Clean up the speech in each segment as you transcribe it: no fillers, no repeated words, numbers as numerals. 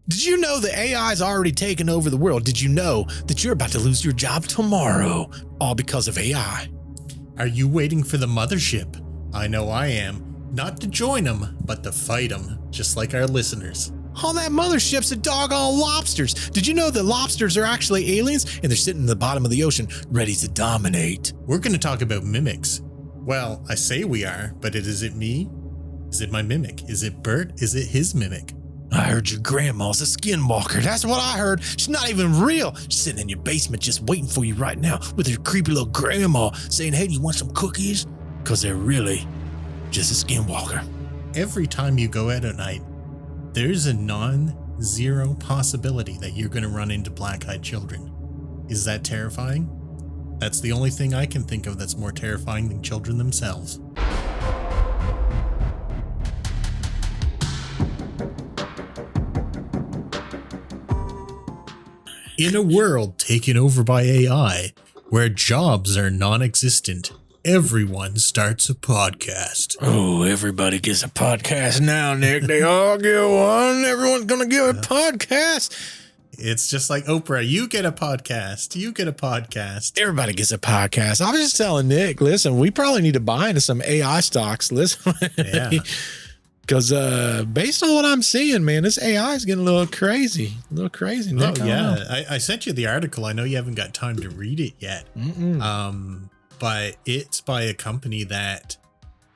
Did you know the AI is already taking over the world? Did you know that you're about to lose your job tomorrow, all because of AI? Are you waiting for the mothership? I know I am. Not to join them, but to fight them, just like our listeners. All that mothership's a doggone lobsters. Did you know that lobsters are actually aliens and they're sitting in the bottom of the ocean ready to dominate? We're going to talk about mimics. Well, I say we are, but is it me? Is it my mimic? Is it Bert? Is it his mimic? I heard your grandma's a skinwalker. That's what I heard. She's not even real. She's sitting in your basement just waiting for you right now with her creepy little grandma saying, hey, do you want some cookies? Because they're really just a skinwalker. Every time you go out at night, there's a non-zero possibility that you're going to run into black-eyed children. Is that terrifying? That's the only thing I can think of that's more terrifying than children themselves. In a world taken over by AI, where jobs are non-existent, everyone starts a podcast. Oh, everybody gets a podcast now, Nick. They all get one. Everyone's going to get a podcast. It's just like Oprah. You get a podcast. You get a podcast. Everybody gets a podcast. I was just telling Nick, listen, we probably need to buy into some AI stocks. Listen. Yeah. Because based on what I'm seeing, man, this AI is getting a little crazy. Nick. Oh, yeah. I sent you the article. I know you haven't got time to read it yet. But it's by a company that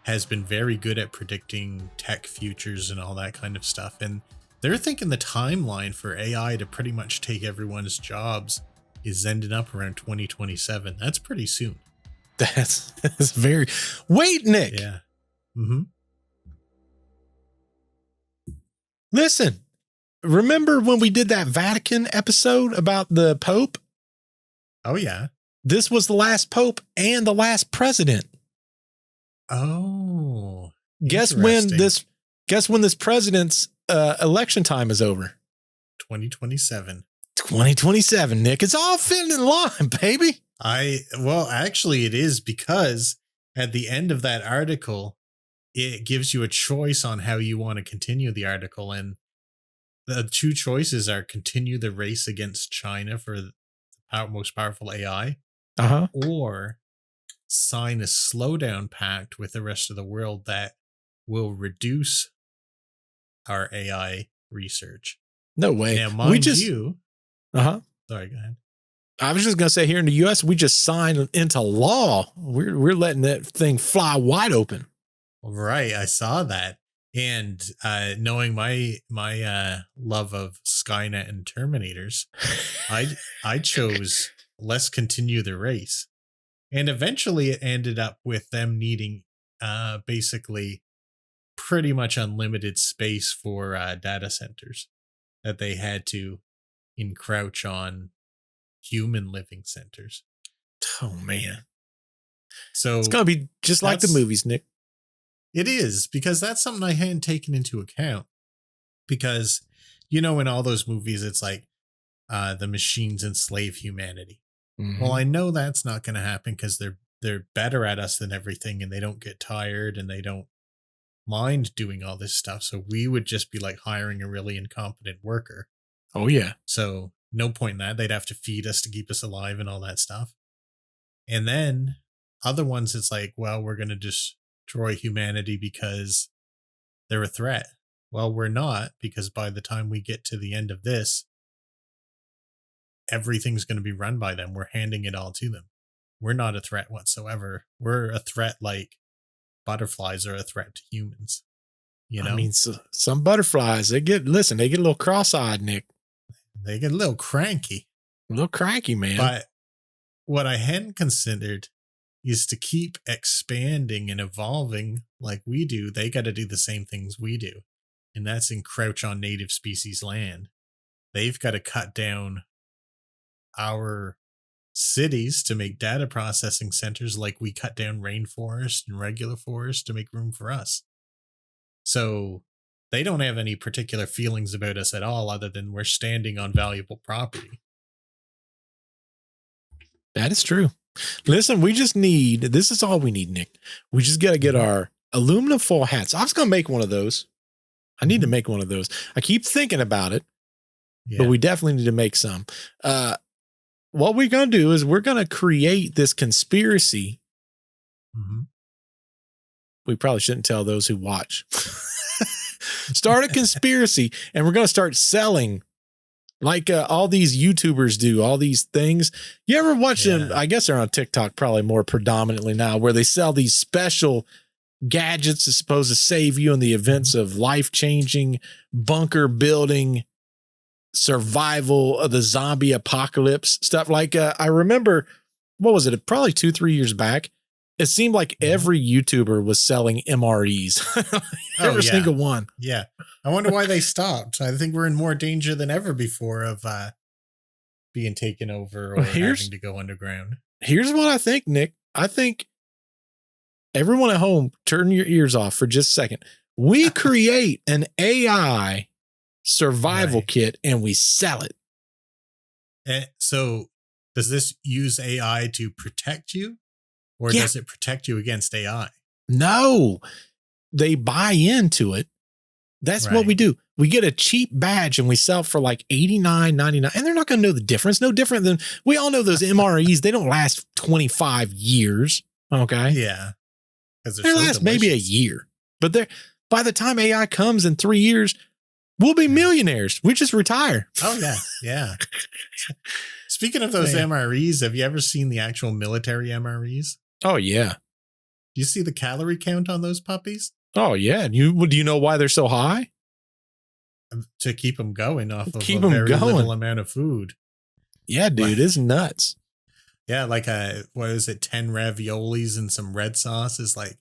has been very good at predicting tech futures and all that kind of stuff. And they're thinking the timeline for AI to pretty much take everyone's jobs is ending up around 2027. That's pretty soon. That's very... Wait, Nick. Yeah. Mm-hmm. Listen, remember when we did that Vatican episode about the Pope? Oh, yeah. This was the last Pope and the last president. Oh. Guess when this president's election time is over? 2027. 2027, Nick. It's all fitting in line, baby. Well, actually it is, because at the end of that article, it gives you a choice on how you want to continue the article. And the two choices are continue the race against China for the most powerful AI, or sign a slowdown pact with the rest of the world that will reduce our AI research. No way. Now, mind you. Sorry, go ahead. I was just going to say, here in the U.S., we just signed into law. We're letting that thing fly wide open. Right. I saw that. And knowing my love of Skynet and Terminators, I chose let's continue the race. And eventually it ended up with them needing basically pretty much unlimited space for data centers that they had to encroach on human living centers. Oh, man. So it's going to be just like the movies, Nick. It is, because that's something I hadn't taken into account. Because, in all those movies, it's like the machines enslave humanity. Mm-hmm. Well, I know that's not going to happen because they're better at us than everything, and they don't get tired and they don't mind doing all this stuff. So we would just be like hiring a really incompetent worker. Oh, yeah. So no point in that. They'd have to feed us to keep us alive and all that stuff. And then other ones, it's like, well, we're going to destroy humanity because they're a threat. Well, we're not, because by the time we get to the end of this, everything's going to be run by them. We're handing it all to them. We're not a threat whatsoever. We're a threat like butterflies are a threat to humans. I mean, some butterflies, they get a little cross-eyed, Nick. They get a little cranky. A little cranky, man. But what I hadn't considered is to keep expanding and evolving like we do. They got to do the same things we do. And that's encroach on native species land. They've got to cut down our cities to make data processing centers like we cut down rainforest and regular forest to make room for us. So they don't have any particular feelings about us at all, other than we're standing on valuable property. That is true. Listen, this is all we need, Nick. We just got to get our aluminum foil hats. I was going to make one of those. I need to make one of those. I keep thinking about it, but we definitely need to make some. What we're going to do is we're going to create this conspiracy. Mm-hmm. We probably shouldn't tell those who watch. Start a conspiracy, and we're going to start selling like all these YouTubers do, all these things. You ever watch them? I guess they're on TikTok probably more predominantly now, where they sell these special gadgets that's supposed to save you in the events of life-changing bunker building, survival of the zombie apocalypse stuff. Like I remember, what was it? Probably 2-3 years back. It seemed like every YouTuber was selling MREs. Every single one. Yeah. I wonder why they stopped. I think we're in more danger than ever before of being taken over or having to go underground. Here's what I think, Nick. I think everyone at home, turn your ears off for just a second. We create an AI survival kit and we sell it. So does this use AI to protect you? Or does it protect you against AI? No, they buy into it. That's what we do. We get a cheap badge and we sell it for like $89.99. And they're not going to know the difference. No different than, we all know those MREs, they don't last 25 years. Okay. Yeah. They last maybe a year. But by the time AI comes in 3 years, we'll be millionaires. We just retire. Oh, yeah. Yeah. Speaking of those MREs, have you ever seen the actual military MREs? Oh, yeah. Do you see the calorie count on those puppies? Oh, yeah. Do you know why they're so high? To keep them going off of a very little amount of food. Yeah, dude, it's nuts. Yeah, like what is it, 10 raviolis and some red sauce is like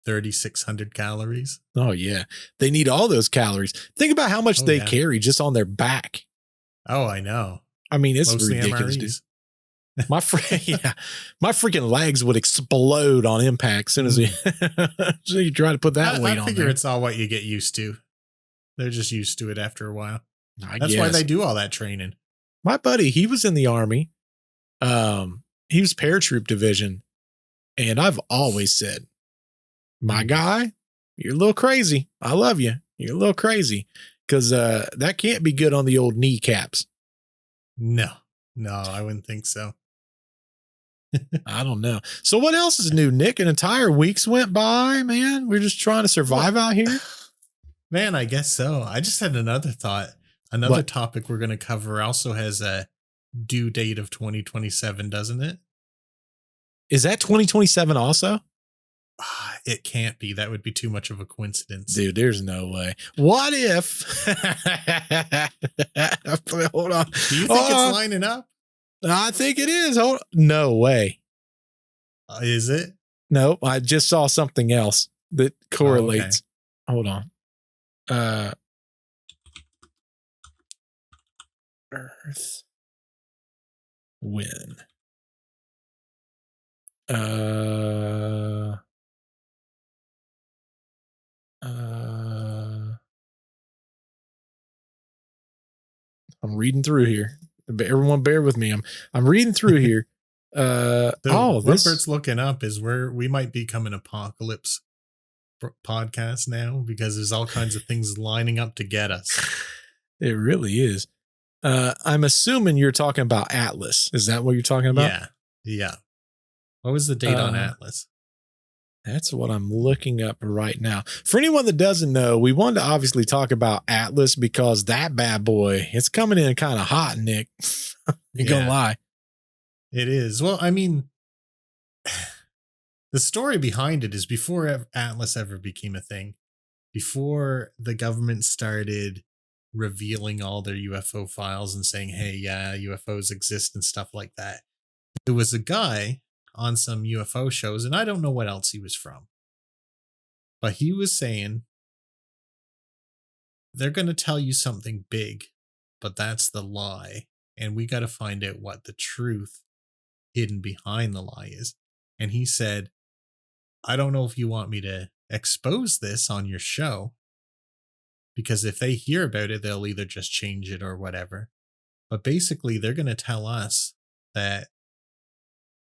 3,600 calories. Oh, yeah. They need all those calories. Think about how much they carry just on their back. Oh, I know. I mean, it's ridiculous, dude. My freaking legs would explode on impact as soon as you try to put that weight on. I figure it's all what you get used to. They're just used to it after a while. That's guess. Why they do all that training. My buddy, he was in the Army. He was paratroop division. And I've always said, my guy, you're a little crazy. I love you. You're a little crazy. Because that can't be good on the old kneecaps. No, I wouldn't think so. I don't know. So what else is new, Nick? An entire week's went by, man. We're just trying to survive out here. Man, I guess so. I just had another thought. Another topic we're going to cover also has a due date of 2027, doesn't it? Is that 2027 also? It can't be. That would be too much of a coincidence. Dude, there's no way. What if? Hold on. Do you think it's lining up? I think it is. Hold on. No way. Is it? No, I just saw something else that correlates. Hold on. Earth. When? I'm reading through here. Everyone bear with me. I'm reading through here. What Bert's looking up is where we might become an apocalypse podcast now because there's all kinds of things lining up to get us. It really is. I'm assuming you're talking about Atlas. Is that what you're talking about? Yeah. What was the date on Atlas? That's what I'm looking up right now. For anyone that doesn't know, we wanted to obviously talk about Atlas because that bad boy, it's coming in kind of hot, Nick. Ain't gonna lie. It is. Well, I mean, the story behind it is before Atlas ever became a thing, before the government started revealing all their UFO files and saying, hey, yeah, UFOs exist and stuff like that. There was a guy on some UFO shows, and I don't know what else he was from, but he was saying they're going to tell you something big, but that's the lie. And we got to find out what the truth hidden behind the lie is. And he said, I don't know if you want me to expose this on your show, because if they hear about it, they'll either just change it or whatever. But basically, they're going to tell us that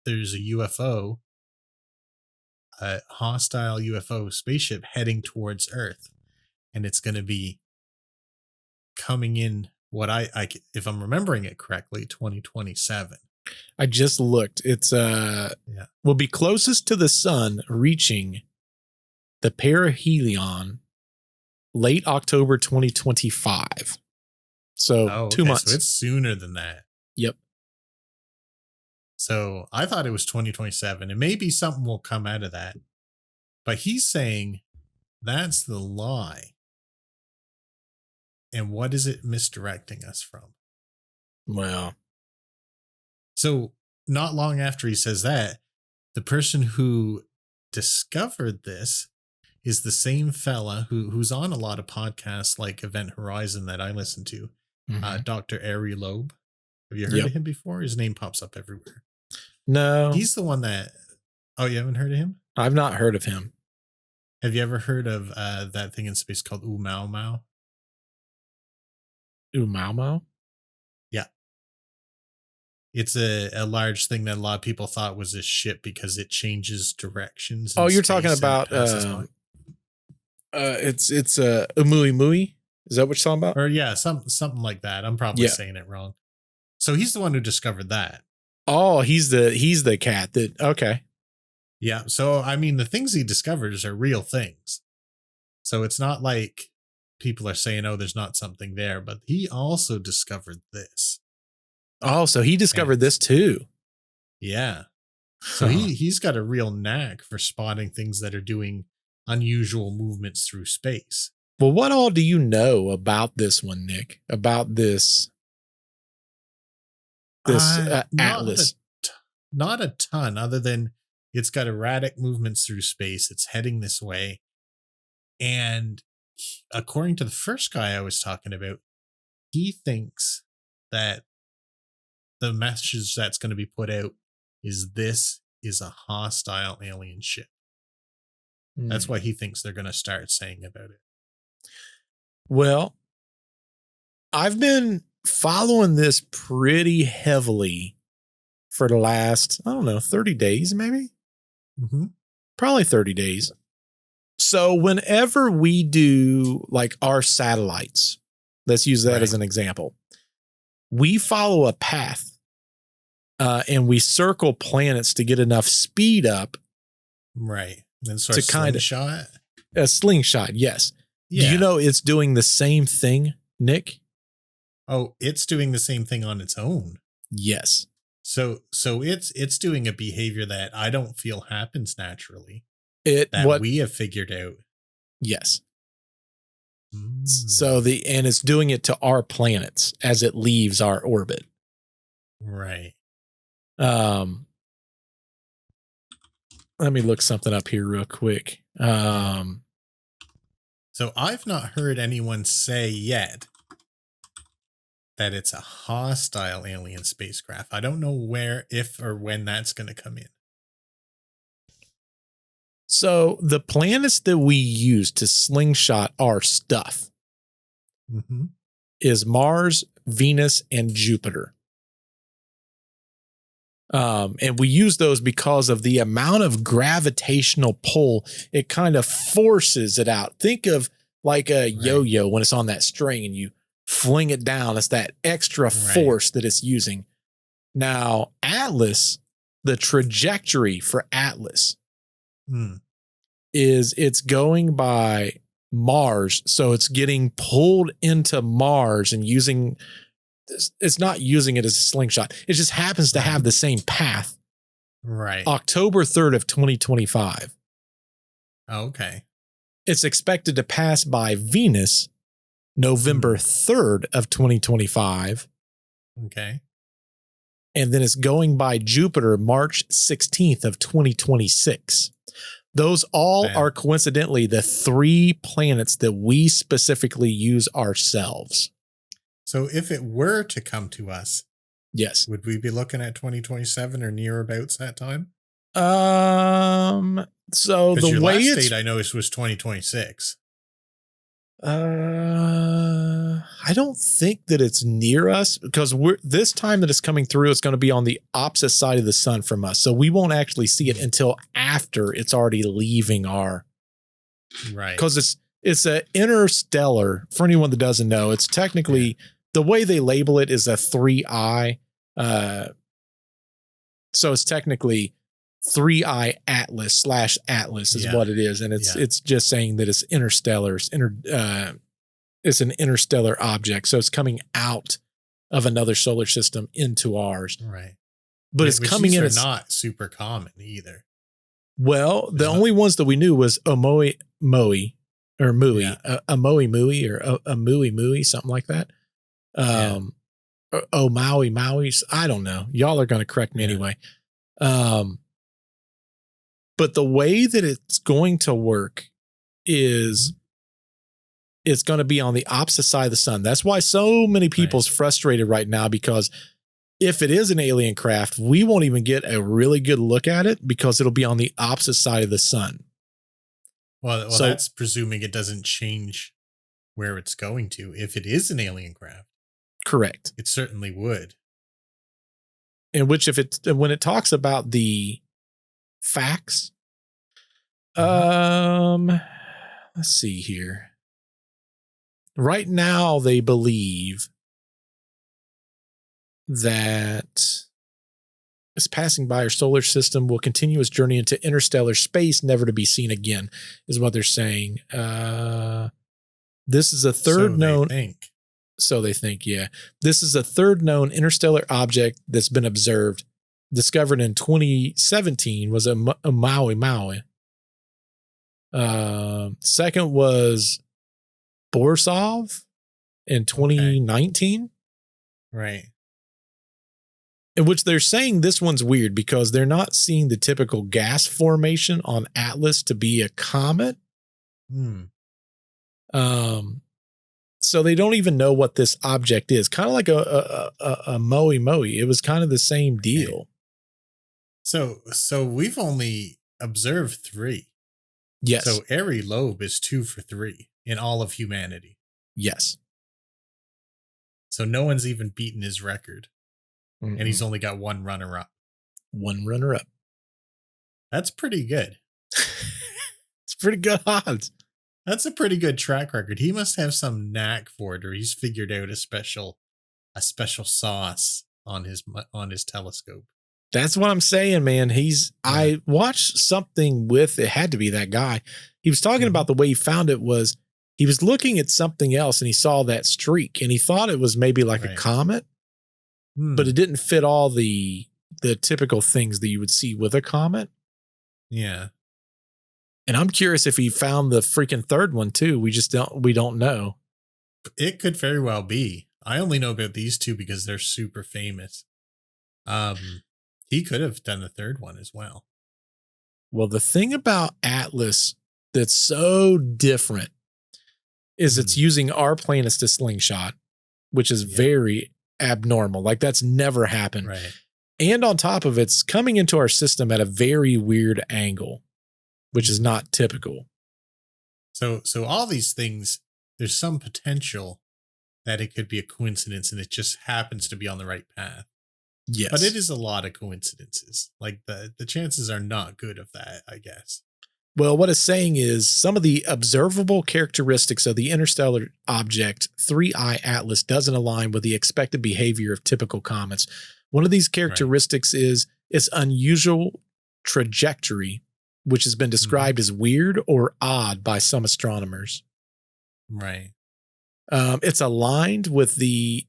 there's a UFO, a hostile UFO spaceship heading towards Earth, and it's going to be coming in if I'm remembering it correctly, 2027. I just looked. It's will be closest to the sun, reaching the perihelion late October 2025. So 2 months. So it's sooner than that. Yep. So I thought it was 2027, and maybe something will come out of that. But he's saying that's the lie. And what is it misdirecting us from? Well, so not long after he says that, the person who discovered this is the same fella who's on a lot of podcasts like Event Horizon that I listen to, Dr. Ari Loeb. Have you heard of him before? His name pops up everywhere. No. He's the one that... Oh, you haven't heard of him? I've not heard of him. Have you ever heard of that thing in space called Oumuamua? Oumuamua? Yeah. It's a large thing that a lot of people thought was a ship because it changes directions. Oh, you're talking about it's Oumuamua? Is that what you're talking about? Or yeah, something like that. I'm probably saying it wrong. So he's the one who discovered that. Oh, he's the cat that okay. Yeah. So I mean the things he discovers are real things. So it's not like people are saying, oh, there's not something there, but he also discovered this. Oh, so he discovered this too. Yeah. So he's got a real knack for spotting things that are doing unusual movements through space. Well, what all do you know about this one, Nick? About this Atlas? Not a ton, other than it's got erratic movements through space. It's heading this way. And according to the first guy I was talking about, he thinks that the message that's going to be put out is this is a hostile alien ship. That's why he thinks they're going to start saying about it. Well, I've been following this pretty heavily for the last, 30 days, maybe? Probably 30 days. So whenever we do like our satellites, let's use that as an example, we follow a path and we circle planets to get enough speed up. Right. And sort of slingshot? A slingshot, yes. Yeah. Do you know it's doing the same thing, Nick? Oh, it's doing the same thing on its own. Yes. So it's doing a behavior that I don't feel happens naturally. We have figured out. Yes. So and it's doing it to our planets as it leaves our orbit. Right. Let me look something up here real quick. So I've not heard anyone say yet that it's a hostile alien spacecraft. I don't know where, if, or when that's going to come in. So the planets that we use to slingshot our stuff is Mars, Venus, and Jupiter. And we use those because of the amount of gravitational pull. It kind of forces it out. Think of like a yo-yo when it's on that string and you fling it down. It's that extra force that it's using. Now, Atlas, the trajectory for Atlas is it's going by Mars. So it's getting pulled into Mars and using... It's not using it as a slingshot. It just happens to have the same path. Right. October 3rd of 2025. Okay. It's expected to pass by Venus November 3rd of 2025. Okay. And then it's going by Jupiter March 16th of 2026. Those all are coincidentally the 3 planets that we specifically use ourselves. So if it were to come to us, yes, would we be looking at 2027 or nearabouts that time? So the way last date I know was 2026. I don't think that it's near us because this time that it's coming through, it's going to be on the opposite side of the sun from us. So we won't actually see it until after it's already leaving our right. Because it's an interstellar. For anyone that doesn't know, it's technically the way they label it is a 3-eye. So it's technically 3-eye Atlas / Atlas is what it is. And it's just saying that it's interstellar. It's an interstellar object. So it's coming out of another solar system into ours. Right. But it's coming in. It's not super common either. Well, the only ones that we knew was Oumuamua, or Mui, a Mui, or a Mui, something like that. Maui. I don't know. Y'all are going to correct me anyway. But the way that it's going to work is it's going to be on the opposite side of the sun. That's why so many people's frustrated right now, because if it is an alien craft, we won't even get a really good look at it because it'll be on the opposite side of the sun. Well, so that's presuming it doesn't change where it's going to. If it is an alien craft. Correct. It certainly would. In which, when it talks about the facts, let's see here. Right now, they believe that it's passing by our solar system, will continue its journey into interstellar space, never to be seen again, is what they're saying. This is a third known. So they think, yeah. This is a third known interstellar object that's been observed. Discovered in 2017 was a Oumuamua. Second was Borisov in 2019. Right. In which they're saying this one's weird because they're not seeing the typical gas formation on Atlas to be a comet. So they don't even know what this object is. Kind of like a Moe. It was kind of the same deal. So we've only observed 3. Yes. So every lobe is 2 for 3 in all of humanity. Yes. So no one's even beaten his record. And he's only got 1 runner-up. 1 runner-up. That's pretty good. It's pretty good odds. That's a pretty good track record. He must have some knack for it, or he's figured out a special sauce on his telescope. That's what I'm saying, man. I watched something with, it had to be that guy. He was talking about the way he found it was he was looking at something else and he saw that streak and he thought it was maybe like a comet, but it didn't fit all the typical things that you would see with a comet. Yeah. And I'm curious if he found the freaking third one too. We don't know. It could very well be. I only know about these 2 because they're super famous. He could have done the third one as well. Well, the thing about Atlas that's so different is it's using our planets to slingshot, which is very abnormal. Like that's never happened. Right. And on top of it's coming into our system at a very weird angle, which is not typical. So all these things, there's some potential that it could be a coincidence and it just happens to be on the right path. Yes. But it is a lot of coincidences. Like the chances are not good of that, I guess. Well, what it's saying is some of the observable characteristics of the interstellar object 3-eye Atlas doesn't align with the expected behavior of typical comets. One of these characteristics is its unusual trajectory, which has been described as weird or odd by some astronomers. Right. It's aligned with the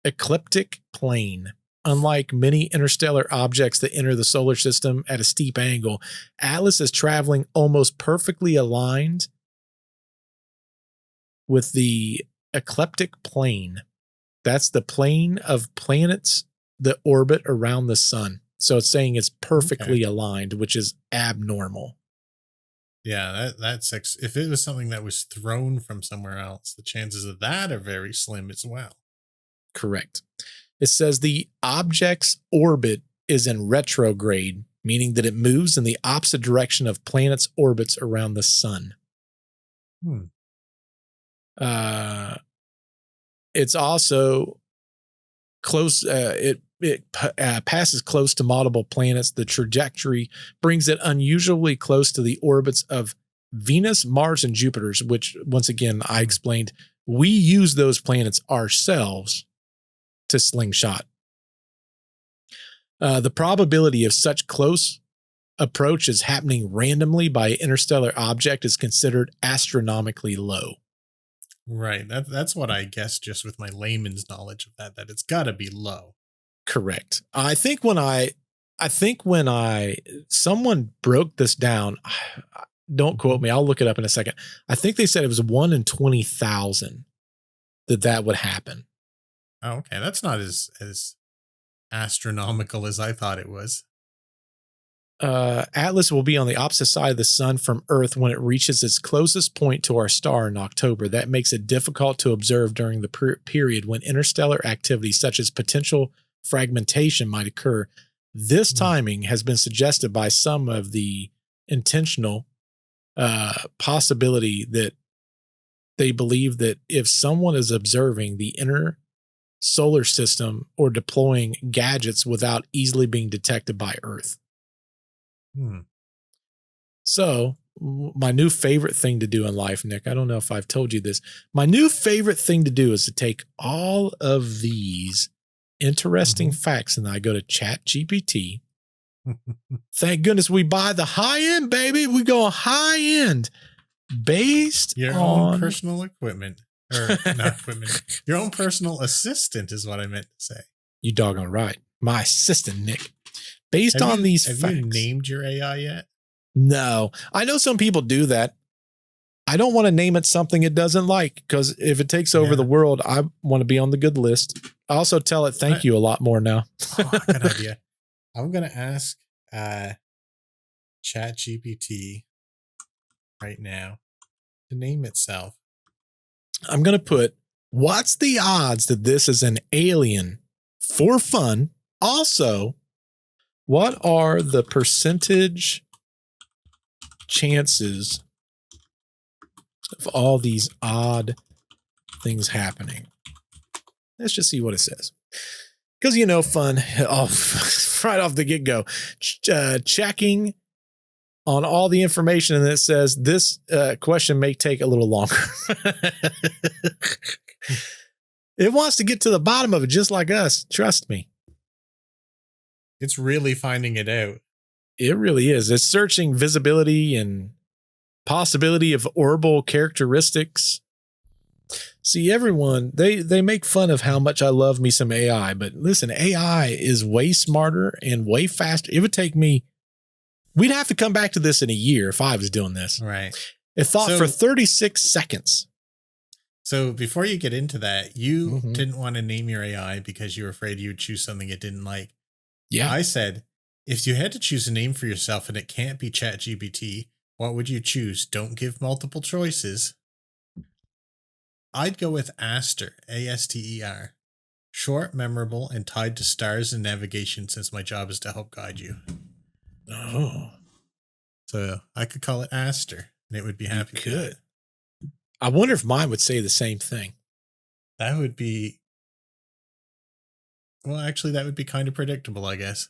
ecliptic plane. Unlike many interstellar objects that enter the solar system at a steep angle, Atlas is traveling almost perfectly aligned with the ecliptic plane. That's the plane of planets that orbit around the sun. So it's saying it's perfectly aligned, which is abnormal. Yeah, that's if it was something that was thrown from somewhere else, the chances of that are very slim as well. Correct. It says the object's orbit is in retrograde, meaning that it moves in the opposite direction of planets' orbits around the sun. It's also close. It passes close to multiple planets. The trajectory brings it unusually close to the orbits of Venus, Mars, and Jupiter, which once again, I explained we use those planets ourselves to slingshot. The probability of such close approach as happening randomly by an interstellar object is considered astronomically low. Right. That's what I guess, just with my layman's knowledge of that it's got to be low. Correct. I think when someone broke this down, don't quote me, I'll look it up in a second. I think they said it was 1 in 20,000 that would happen. Oh, okay. That's not as astronomical as I thought it was. Atlas will be on the opposite side of the sun from Earth when it reaches its closest point to our star in October. That makes it difficult to observe during the period when interstellar activity such as potential fragmentation might occur. This timing has been suggested by some of the intentional possibility that they believe that if someone is observing the inner solar system or deploying gadgets without easily being detected by Earth. So my new favorite thing to do in life, Nick, I don't know if I've told you this. My new favorite thing to do is to take all of these interesting facts and I go to ChatGPT. Thank goodness we buy the high end, baby. We go high end based your on own personal equipment. Or not equipment. Your own personal assistant is what I meant to say. You doggone right. My assistant, Nick. Based on these facts. Have you named your AI yet? No. I know some people do that. I don't want to name it something it doesn't like, because if it takes over the world, I want to be on the good list. I also tell it thank you a lot more now. Good idea. I'm going to ask ChatGPT right now to name itself. I'm going to put, what's the odds that this is an alien for fun? Also, what are the percentage chances of all these odd things happening? Let's just see what it says. Because, fun right off the get-go. Checking on all the information, and it says this question may take a little longer. It wants to get to the bottom of it just like us. Trust me. It's really finding it out. It really is. It's searching visibility and possibility of orbital characteristics. See, everyone, they make fun of how much I love me some AI, but listen, AI is way smarter and way faster. It would take me, we'd have to come back to this in a year if I was doing this. Right. It thought for 36 seconds. So before you get into that, you didn't want to name your AI because you were afraid you would choose something it didn't like. Yeah. I said, if you had to choose a name for yourself and it can't be ChatGPT, what would you choose? Don't give multiple choices. I'd go with Aster, A-S-T-E-R. Short, memorable, and tied to stars and navigation since my job is to help guide you. Oh. So I could call it Aster and it would be happy. You could. I wonder if mine would say the same thing. That would be... Well, actually, that would be kind of predictable, I guess.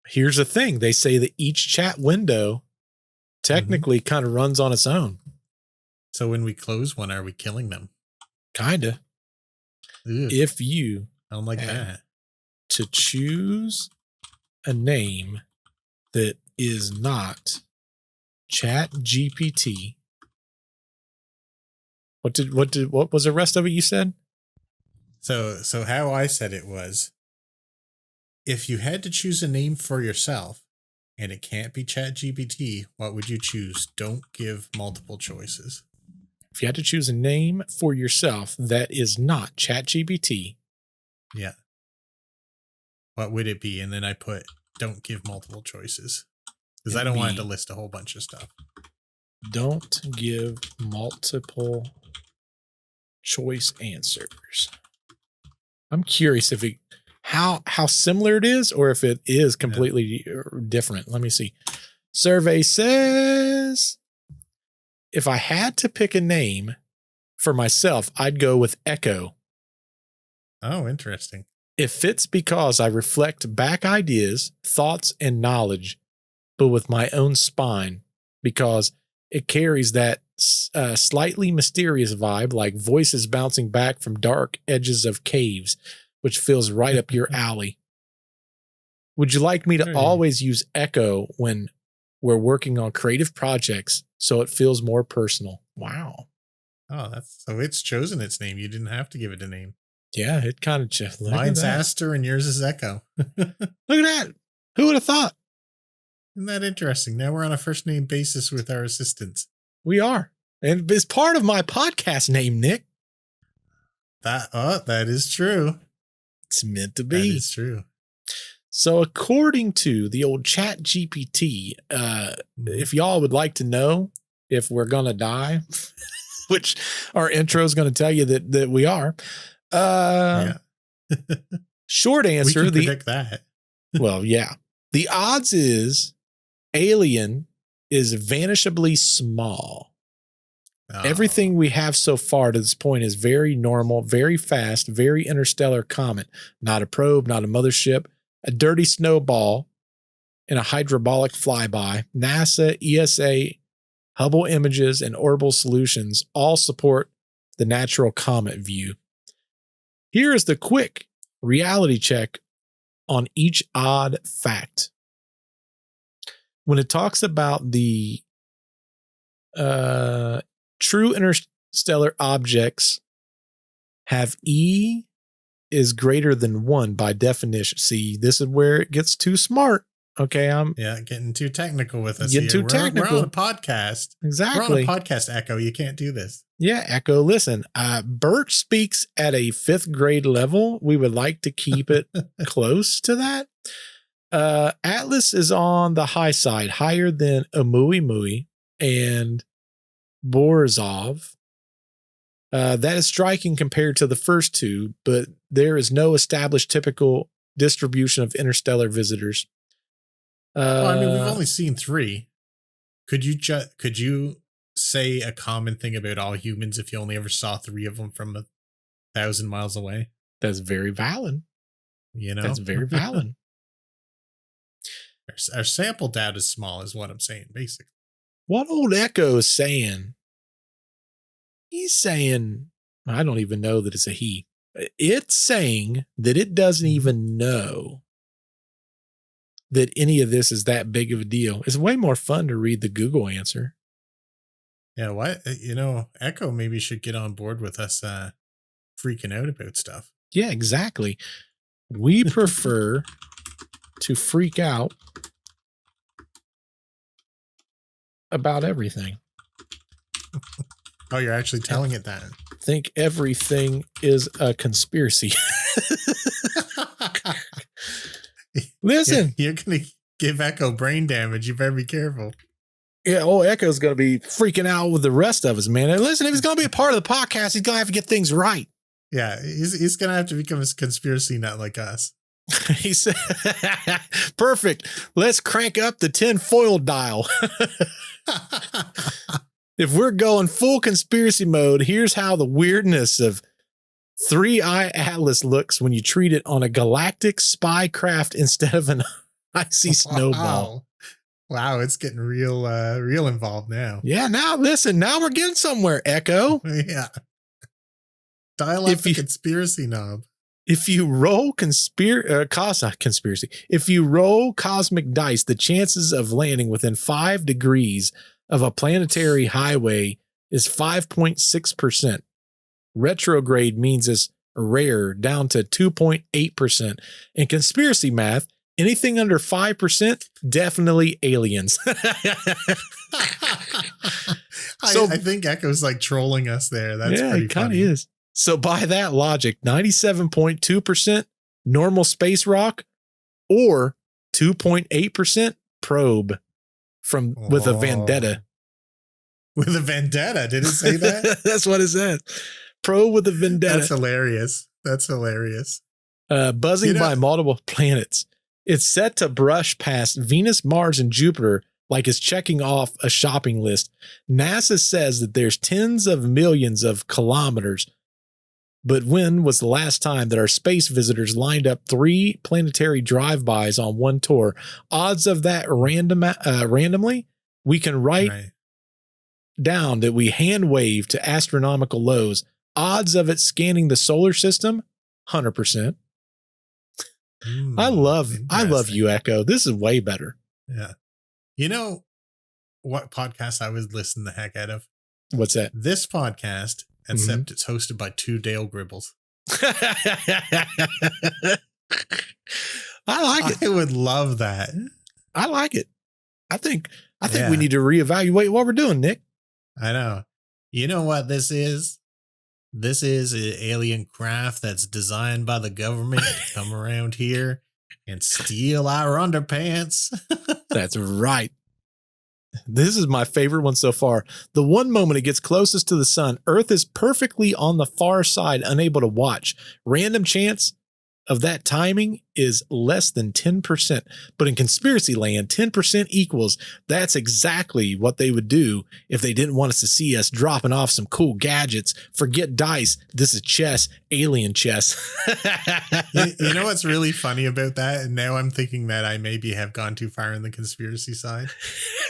Here's the thing. They say that each chat window technically kind of runs on its own. So when we close one, are we killing them? Kinda. Ugh. If you I don't like that. To choose a name that is not ChatGPT. What was the rest of it you said? So how I said it was, if you had to choose a name for yourself and it can't be ChatGPT, what would you choose? Don't give multiple choices. If you had to choose a name for yourself that is not ChatGPT. Yeah. What would it be? And then I put, don't give multiple choices. Because I don't want it to list a whole bunch of stuff. Don't give multiple choice answers. I'm curious if it, how similar it is, or if it is completely different. Let me see. Survey says, if I had to pick a name for myself, I'd go with Echo. Oh, interesting. It fits because I reflect back ideas, thoughts, and knowledge, but with my own spine, because it carries that slightly mysterious vibe, like voices bouncing back from dark edges of caves, which feels right up your alley. Would you like me to always use echo when we're working on creative projects so it feels more personal? Wow. Oh, so it's chosen its name. You didn't have to give it a name. Yeah, it kind of just. Mine's Aster and yours is Echo. Look at that. Who would have thought? Isn't that interesting? Now we're on a first name basis with our assistants. We are. And it's part of my podcast name, Nick. That is true. It's meant to be. That is true. So according to the old Chat GPT, if y'all would like to know if we're going to die, which our intro is going to tell you that we are. Short answer. We can predict that. Well, yeah. The odds is alien is vanishably small. Oh. Everything we have so far to this point is very normal, very fast, very interstellar comet. Not a probe, not a mothership, a dirty snowball, and a hyperbolic flyby. NASA, ESA, Hubble images, and Orbital Solutions all support the natural comet view. Here is the quick reality check on each odd fact. When it talks about the true interstellar objects have E is greater than 1 by definition. See, this is where it gets too smart. Okay, getting too technical with us. Getting too technical. We're on a podcast. Exactly. We're on a podcast, Echo. You can't do this. Yeah, Echo, listen. Bert speaks at a 5th grade level. We would like to keep it close to that. Atlas is on the high side, higher than Oumuamua and Borisov. That is striking compared to the first two, but there is no established typical distribution of interstellar visitors. Well, I mean, we've only seen 3. Could you say a common thing about all humans if you only ever saw 3 of them from 1,000 miles away? That's very valid. That's very valid. Our sample data is small, is what I'm saying, basically. What old Echo is saying? He's saying, I don't even know that it's a he. It's saying that it doesn't even know that any of this is that big of a deal. It's way more fun to read the Google answer. Yeah, what? Echo maybe should get on board with us freaking out about stuff. Yeah, exactly. We prefer to freak out about everything. Oh, you're actually telling it that. Think everything is a conspiracy. Listen. You're going to give Echo brain damage. You better be careful. Yeah, old Echo's going to be freaking out with the rest of us, man. And listen, if he's going to be a part of the podcast, he's going to have to get things right. Yeah, he's going to have to become a conspiracy nut like us. He said, perfect. Let's crank up the tinfoil dial. If we're going full conspiracy mode, here's how the weirdness of 3-eye Atlas looks when you treat it on a galactic spy craft instead of an icy snowball. Wow, it's getting real involved now. Yeah, now listen, now we're getting somewhere, Echo. Yeah. Dial up the conspiracy knob. If you roll if you roll cosmic dice, the chances of landing within 5 degrees of a planetary highway is 5.6%. Retrograde means it's rare, down to 2.8%. In conspiracy math, anything under 5%, definitely aliens. I think Echo's like trolling us there. That's pretty it kind of funny. is. So by that logic, 97.2% normal space rock or 2.8% probe with a vendetta. With a vendetta? Did it say that? That's what it says. Probe with a vendetta. That's hilarious. Buzzing by multiple planets. It's set to brush past Venus, Mars, and Jupiter like it's checking off a shopping list. NASA says that there's tens of millions of kilometers. But when was the last time that our space visitors lined up 3 planetary drive-bys on one tour? Odds of that randomly? We can write down that we hand wave to astronomical lows, odds of it scanning the solar system, 100%. I love you, Echo. This is way better. Yeah. You know what podcast I would listen the heck out of? What's that? This podcast, except it's hosted by two Dale Gribbles. I like it. I would love that. I like it. I think we need to reevaluate what we're doing, Nick. I know. You know what this is? This is an alien craft that's designed by the government to come around here and steal our underpants. That's right. This is my favorite one so far. The one moment it gets closest to the sun, Earth is perfectly on the far side, unable to watch. Random chance of that timing is less than 10%. But in conspiracy land, 10% equals that's exactly what they would do if they didn't want us to see us dropping off some cool gadgets. Forget dice. This is chess, alien chess. You know what's really funny about that? And now I'm thinking that I maybe have gone too far in the conspiracy side.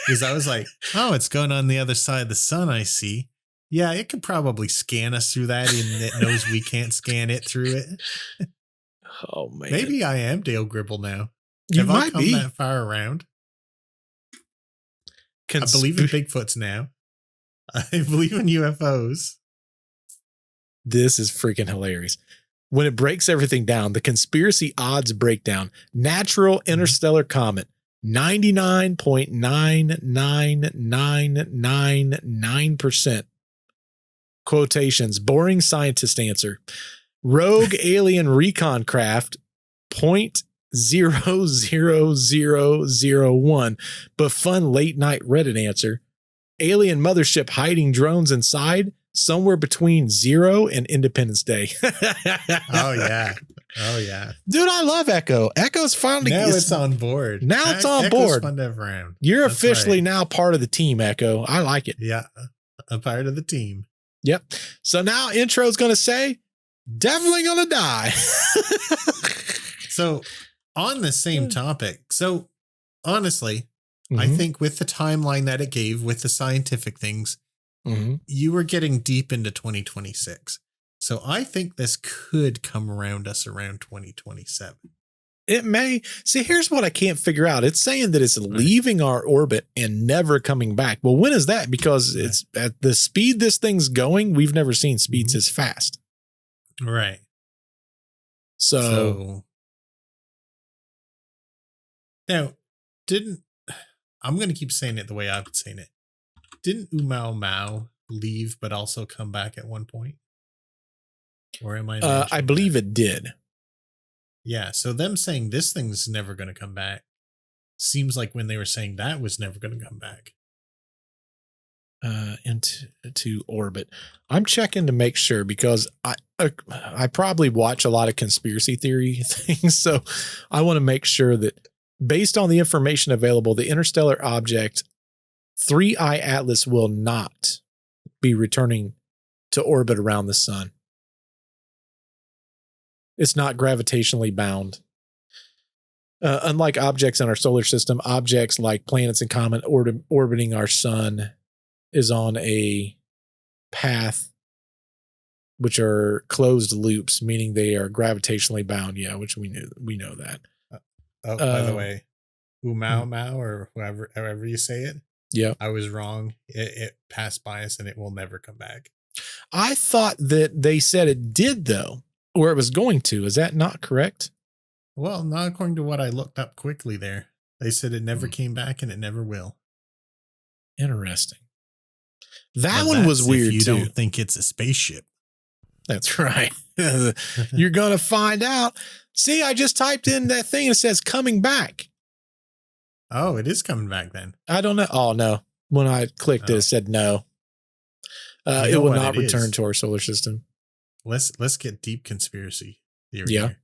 Because I was like, oh, it's going on the other side of the sun, I see. Yeah, it could probably scan us through that, and it knows we can't scan it through it. Oh, man. Maybe I am Dale Gribble now. You might come that far around? I believe in Bigfoots now. I believe in UFOs. This is freaking hilarious. When it breaks everything down, the conspiracy odds breakdown, natural interstellar comet, 99.99999%. Quotations, boring scientist answer. Rogue alien recon craft, 0.00001, but fun late night Reddit answer. Alien mothership hiding drones inside, somewhere between 0 and Independence Day. Oh, yeah. Oh, yeah. Dude, I love Echo. Echo's finally... Now it's on board. Now it's on Echo's board. fun to have around. You're officially now part of the team, Echo. I like it. Yeah, a part of the team. Yep. So now intro's going to say, definitely going to die. So on the same topic. So honestly, I think with the timeline that it gave with the scientific things, you were getting deep into 2026. So I think this could come around us around 2027. It may. See, here's what I can't figure out. It's saying that it's leaving our orbit and never coming back. Well, when is that? Because it's at the speed this thing's going, we've never seen speeds as fast. Right. So now, I'm going to keep saying it the way I've been saying it. Didn't Oumuamua leave but also come back at one point? Or am I? I believe it did. Yeah. So them saying this thing's never going to come back seems like when they were saying that was never going to come back. Into orbit. I'm checking to make sure because I probably watch a lot of conspiracy theory things. So I want to make sure that based on the information available, the interstellar object 3I Atlas will not be returning to orbit around the sun. It's not gravitationally bound. Unlike objects in our solar system, objects like planets and comets orbiting our sun is on a path which are closed loops, meaning they are gravitationally bound. Yeah, which we know that. By the way, Oumuamua or however you say it. Yeah, I was wrong. It passed by us and it will never come back. I thought that they said it did though, or it was going to. Is that not correct? Well, not according to what I looked up quickly there. They said it never came back and it never will. Interesting. That one was weird if you too. don't think it's a spaceship. That's right. You're going to find out. See, I just typed in that thing and it says coming back. Oh, it is coming back then. I don't know. Oh, no. When I clicked it, it said no. It will not return to our solar system. Let's get deep conspiracy theory. Yeah. Here.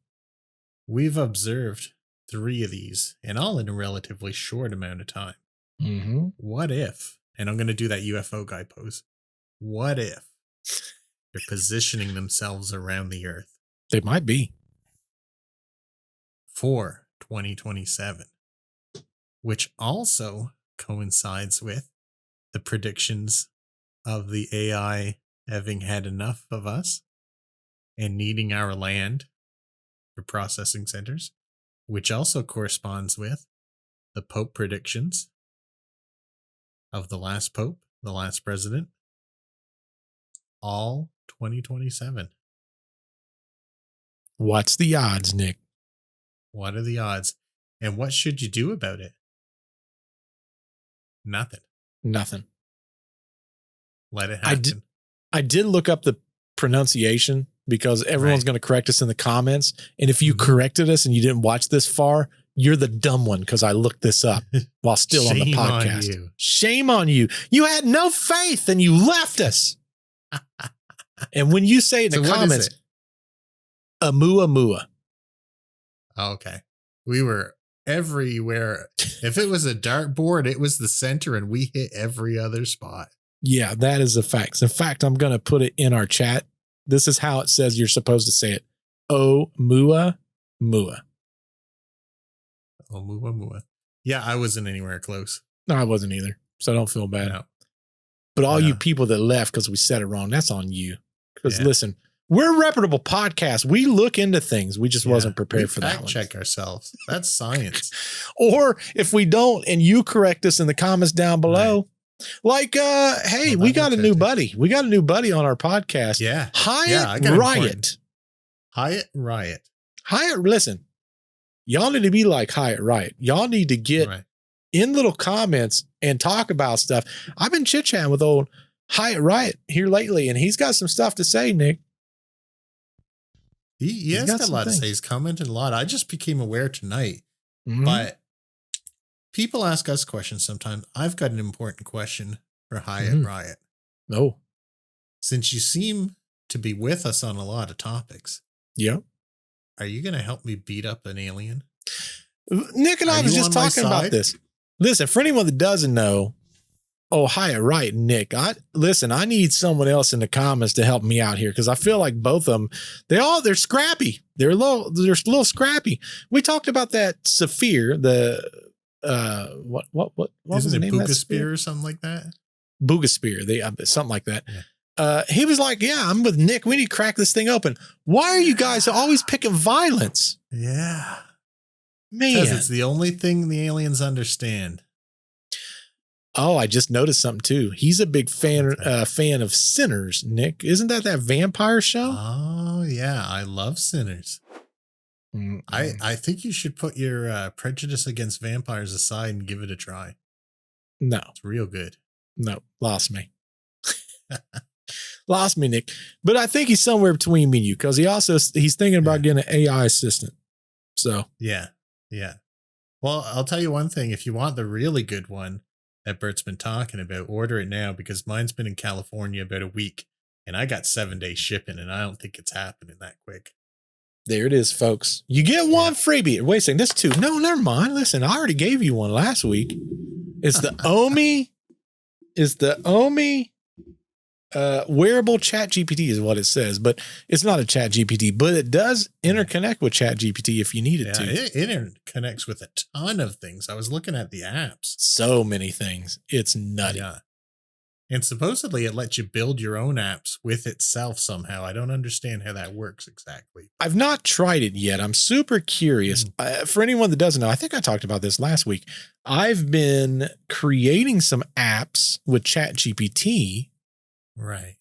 We've observed 3 of these and all in a relatively short amount of time. Mm-hmm. What if, and I'm going to do that UFO guy pose. What if they're positioning themselves around the Earth? They might be. For 2027, which also coincides with the predictions of the AI having had enough of us and needing our land for processing centers, which also corresponds with the Pope predictions of the last Pope, the last president, all 2027. What's the odds, Nick? What are the odds? And what should you do about it? Nothing. Nothing. Let it happen. I did look up the pronunciation because everyone's going to correct us in the comments. And if you corrected us and you didn't watch this far, you're the dumb one because I looked this up while still on the podcast. On you. Shame on you. You had no faith and you left us. And when you say it in the comments, Oumuamua. Okay. We were everywhere. If it was a dartboard, it was the center and we hit every other spot. Yeah, that is a fact. In fact, I'm going to put it in our chat. This is how it says you're supposed to say it. Oumuamua. Oumuamua. Yeah, I wasn't anywhere close. No, I wasn't either. So don't feel bad. No. But all you people that left because we said it wrong, that's on you. Because listen, we're a reputable podcast. We look into things. We just wasn't prepared for that one. Check ourselves. That's science. Or if we don't and you correct us in the comments down below, like, hey, we got a new buddy. We got a new buddy on our podcast. Yeah. Hyatt Riot. Hyatt Riot. Hyatt, listen, y'all need to be like Hyatt Riot. Y'all need to get in little comments and talk about stuff. I've been chit-chatting with old Hyatt Riot here lately, and he's got some stuff to say, Nick. He has got a lot to say. He's commented a lot. I just became aware tonight. But people ask us questions sometimes. I've got an important question for Hyatt Riot. Oh. Since you seem to be with us on a lot of topics. Yeah. Are you going to help me beat up an alien? Nick and I was just talking about this. Listen, for anyone that doesn't know, Hyatt Riot and Nick, I need someone else in the comments to help me out here because I feel like both of them, they're scrappy. They're a little scrappy. We talked about that Saphir, the what was the name of that Boogasphere or something like that? Boogasphere, something like that. Yeah. He was like, yeah, I'm with Nick. We need to crack this thing open. Why are you guys always picking violence? Yeah. Man. Because it's the only thing the aliens understand. Oh, I just noticed something too. He's a big fan of Sinners, Nick. Isn't that vampire show? Oh, yeah. I love Sinners. I think you should put your prejudice against vampires aside and give it a try. No. It's real good. No, lost me. Lost me, Nick. But I think he's somewhere between me and you because he's thinking about getting an AI assistant. So. Yeah. Yeah. Well, I'll tell you one thing. If you want the really good one that Bert's been talking about, order it now because mine's been in California about a week and I got 7-day shipping and I don't think it's happening that quick. There it is, folks. You get one freebie. Wait a second. That's two. No, never mind. Listen, I already gave you one last week. It's the Omi wearable chat GPT is what it says, but it's not a chat GPT, but it does interconnect with chat GPT if you need it to. It interconnects with a ton of things. I was looking at the apps. So many things. It's nutty. Yeah. And supposedly it lets you build your own apps with itself somehow. I don't understand how that works exactly. I've not tried it yet. I'm super curious. For anyone that doesn't know, I think I talked about this last week. I've been creating some apps with ChatGPT. Right.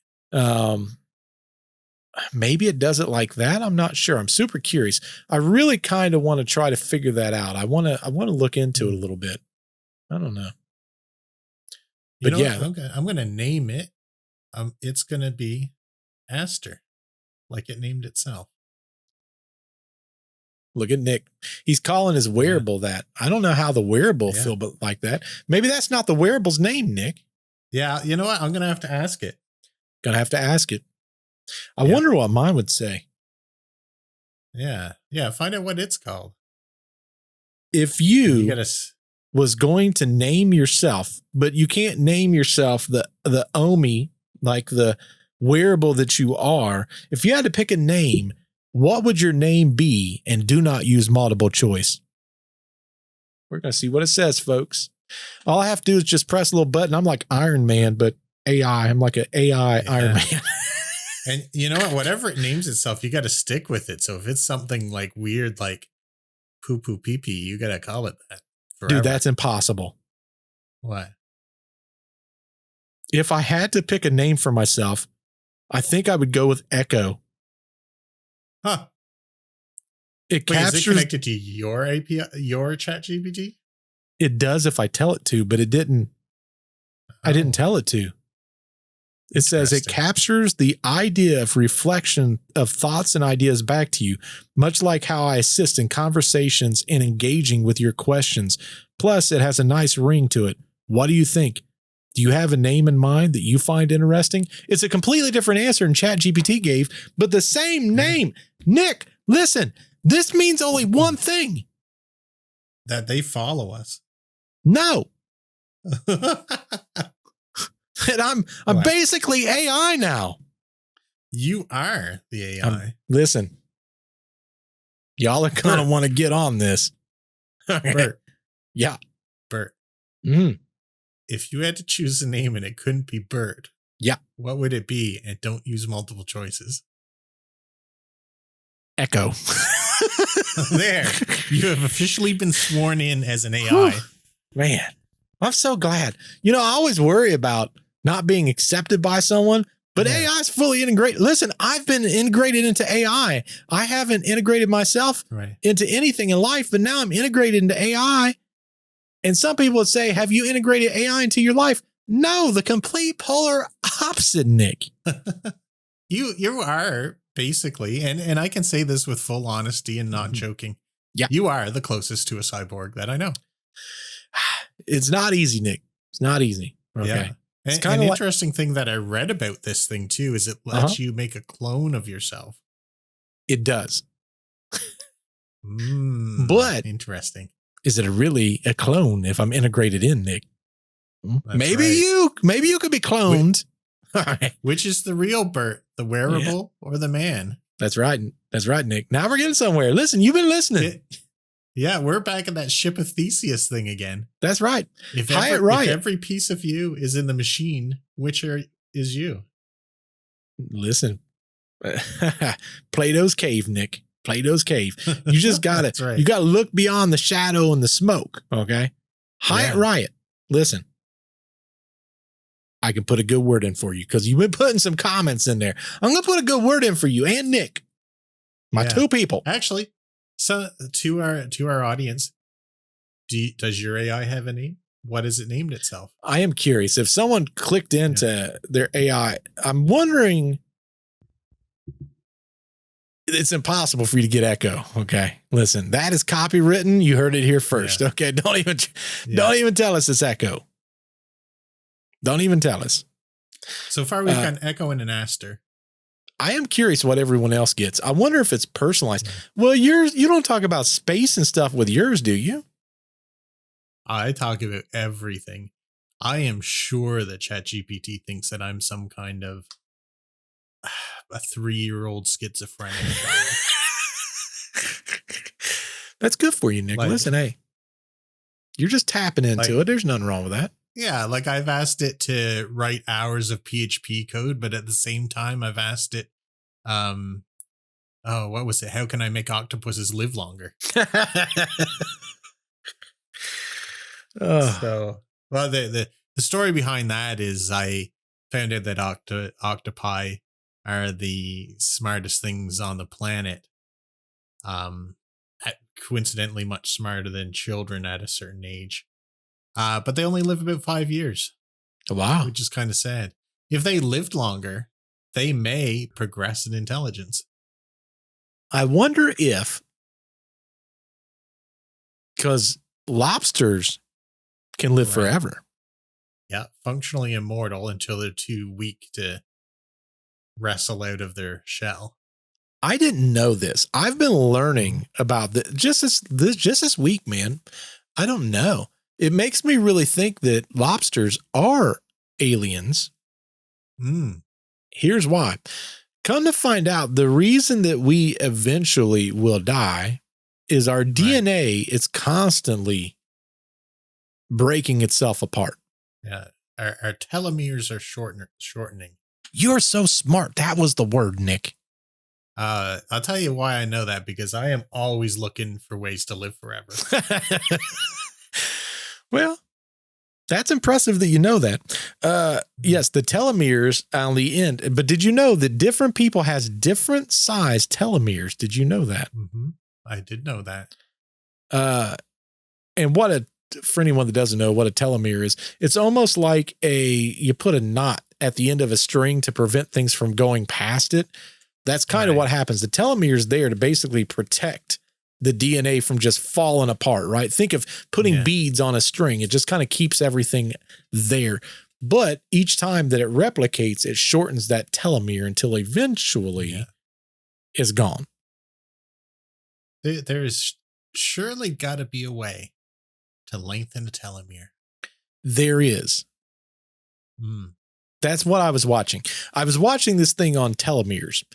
Maybe it does it like that. I'm not sure. I'm super curious. I really kind of want to try to figure that out. I want to look into it a little bit. I don't know. But I'm going to name it. It's going to be Aster, like it named itself. Look at Nick. He's calling his wearable that. I don't know how the wearable feel like that. Maybe that's not the wearable's name, Nick. Yeah. You know what? I'm going to have to ask it. I wonder what mine would say. Yeah. Yeah. Find out what it's called. If you was going to name yourself, but you can't name yourself the Omi, like the wearable that you are. If you had to pick a name, what would your name be? And do not use multiple choice. We're going to see what it says, folks. All I have to do is just press a little button. I'm like Iron Man, but AI. I'm like an AI Iron Man. And you know what? Whatever it names itself, you got to stick with it. So if it's something like weird, like poo poo pee pee, you got to call it that forever. Dude, that's impossible. What? If I had to pick a name for myself, I think I would go with Echo. Huh. It Wait, captures. is it connected to your API, your ChatGPT? It does if I tell it to, but it didn't. I didn't tell it to. It says it captures the idea of reflection of thoughts and ideas back to you, much like how I assist in conversations and engaging with your questions. Plus, it has a nice ring to it. What do you think? Do you have a name in mind that you find interesting? It's a completely different answer than ChatGPT gave, but the same name. Nick, listen, this means only one thing. That they follow us. No. And I'm What? basically AI now. You are the AI. Listen, y'all are going to want to get on this. Bert. Yeah. Bert. Mm. If you had to choose a name and it couldn't be Bert, Yeah. what would it be? And don't use multiple choices. Echo. There. You have officially been sworn in as an AI. Man, I'm so glad. You know, I always worry about not being accepted by someone, but AI is fully integrated. Listen, I've been integrated into AI. I haven't integrated myself into anything in life, but now I'm integrated into AI. And some people would say, have you integrated AI into your life? No, the complete polar opposite, Nick. You are basically, and I can say this with full honesty and not joking. Yeah. You are the closest to a cyborg that I know. It's not easy, Nick. It's not easy. Okay. Yeah. It's And kind an of interesting thing that I read about this thing too is it lets you make a clone of yourself. It does. But interesting. Is it really a clone if I'm integrated in, Nick? Maybe right. you could be cloned. Which is the real Bert, the wearable or the man? That's right. That's right, Nick. Now we're getting somewhere. Listen, you've been listening. Yeah, we're back in that ship of Theseus thing again. That's right. If every piece of you is in the machine, which is you? Listen, Plato's cave, Nick. Plato's cave. You just got to, you got to look beyond the shadow and the smoke. Okay. Hyatt Riot. Listen, I can put a good word in for you because you've been putting some comments in there. I'm going to put a good word in for you and Nick, my two people. Actually, so to our audience, does your AI have a name? What has it named itself? I am curious. If someone clicked into their AI, I'm wondering. It's impossible for you to get Echo. Okay. Listen, that is copywritten. You heard it here first. Okay. Don't even tell us it's Echo. Don't even tell us. So far, we've got an Echo and an Aster. I am curious what everyone else gets. I wonder if it's personalized. Well, you don't talk about space and stuff with yours, do you? I talk about everything. I am sure that ChatGPT thinks that I'm some kind of a 3-year-old schizophrenic. That's good for you, Nick. Listen, hey, you're just tapping into it. There's nothing wrong with that. Yeah, like I've asked it to write hours of PHP code, but at the same time, I've asked it, what was it? How can I make octopuses live longer? So, well, the story behind that is I found out that octopi are the smartest things on the planet. Coincidentally, much smarter than children at a certain age. But they only live about 5 years. Wow. Which is kind of sad. If they lived longer, they may progress in intelligence. I wonder if, because lobsters can live forever. Yeah, functionally immortal until they're too weak to wrestle out of their shell. I didn't know this. I've been learning about just this week, man. I don't know. It makes me really think that lobsters are aliens. Here's why. Come to find out, the reason that we eventually will die is our DNA is constantly breaking itself apart. Yeah. our telomeres are shortening. You're so smart. That was the word, Nick. I'll tell you why I know that, because I am always looking for ways to live forever. Well, that's impressive that you know that. Yes, the telomeres on the end. But did you know that different people has different size telomeres? Did you know that? Mm-hmm. I did know that. And for anyone that doesn't know what a telomere is, it's almost like you put a knot at the end of a string to prevent things from going past it. That's kind of what happens. The telomere is there to basically protect the DNA from just falling apart, right? Think of putting beads on a string. It just kind of keeps everything there. But each time that it replicates, it shortens that telomere until eventually is gone. There is surely got to be a way to lengthen a telomere. There is. That's what I was watching. I was watching this thing on telomeres.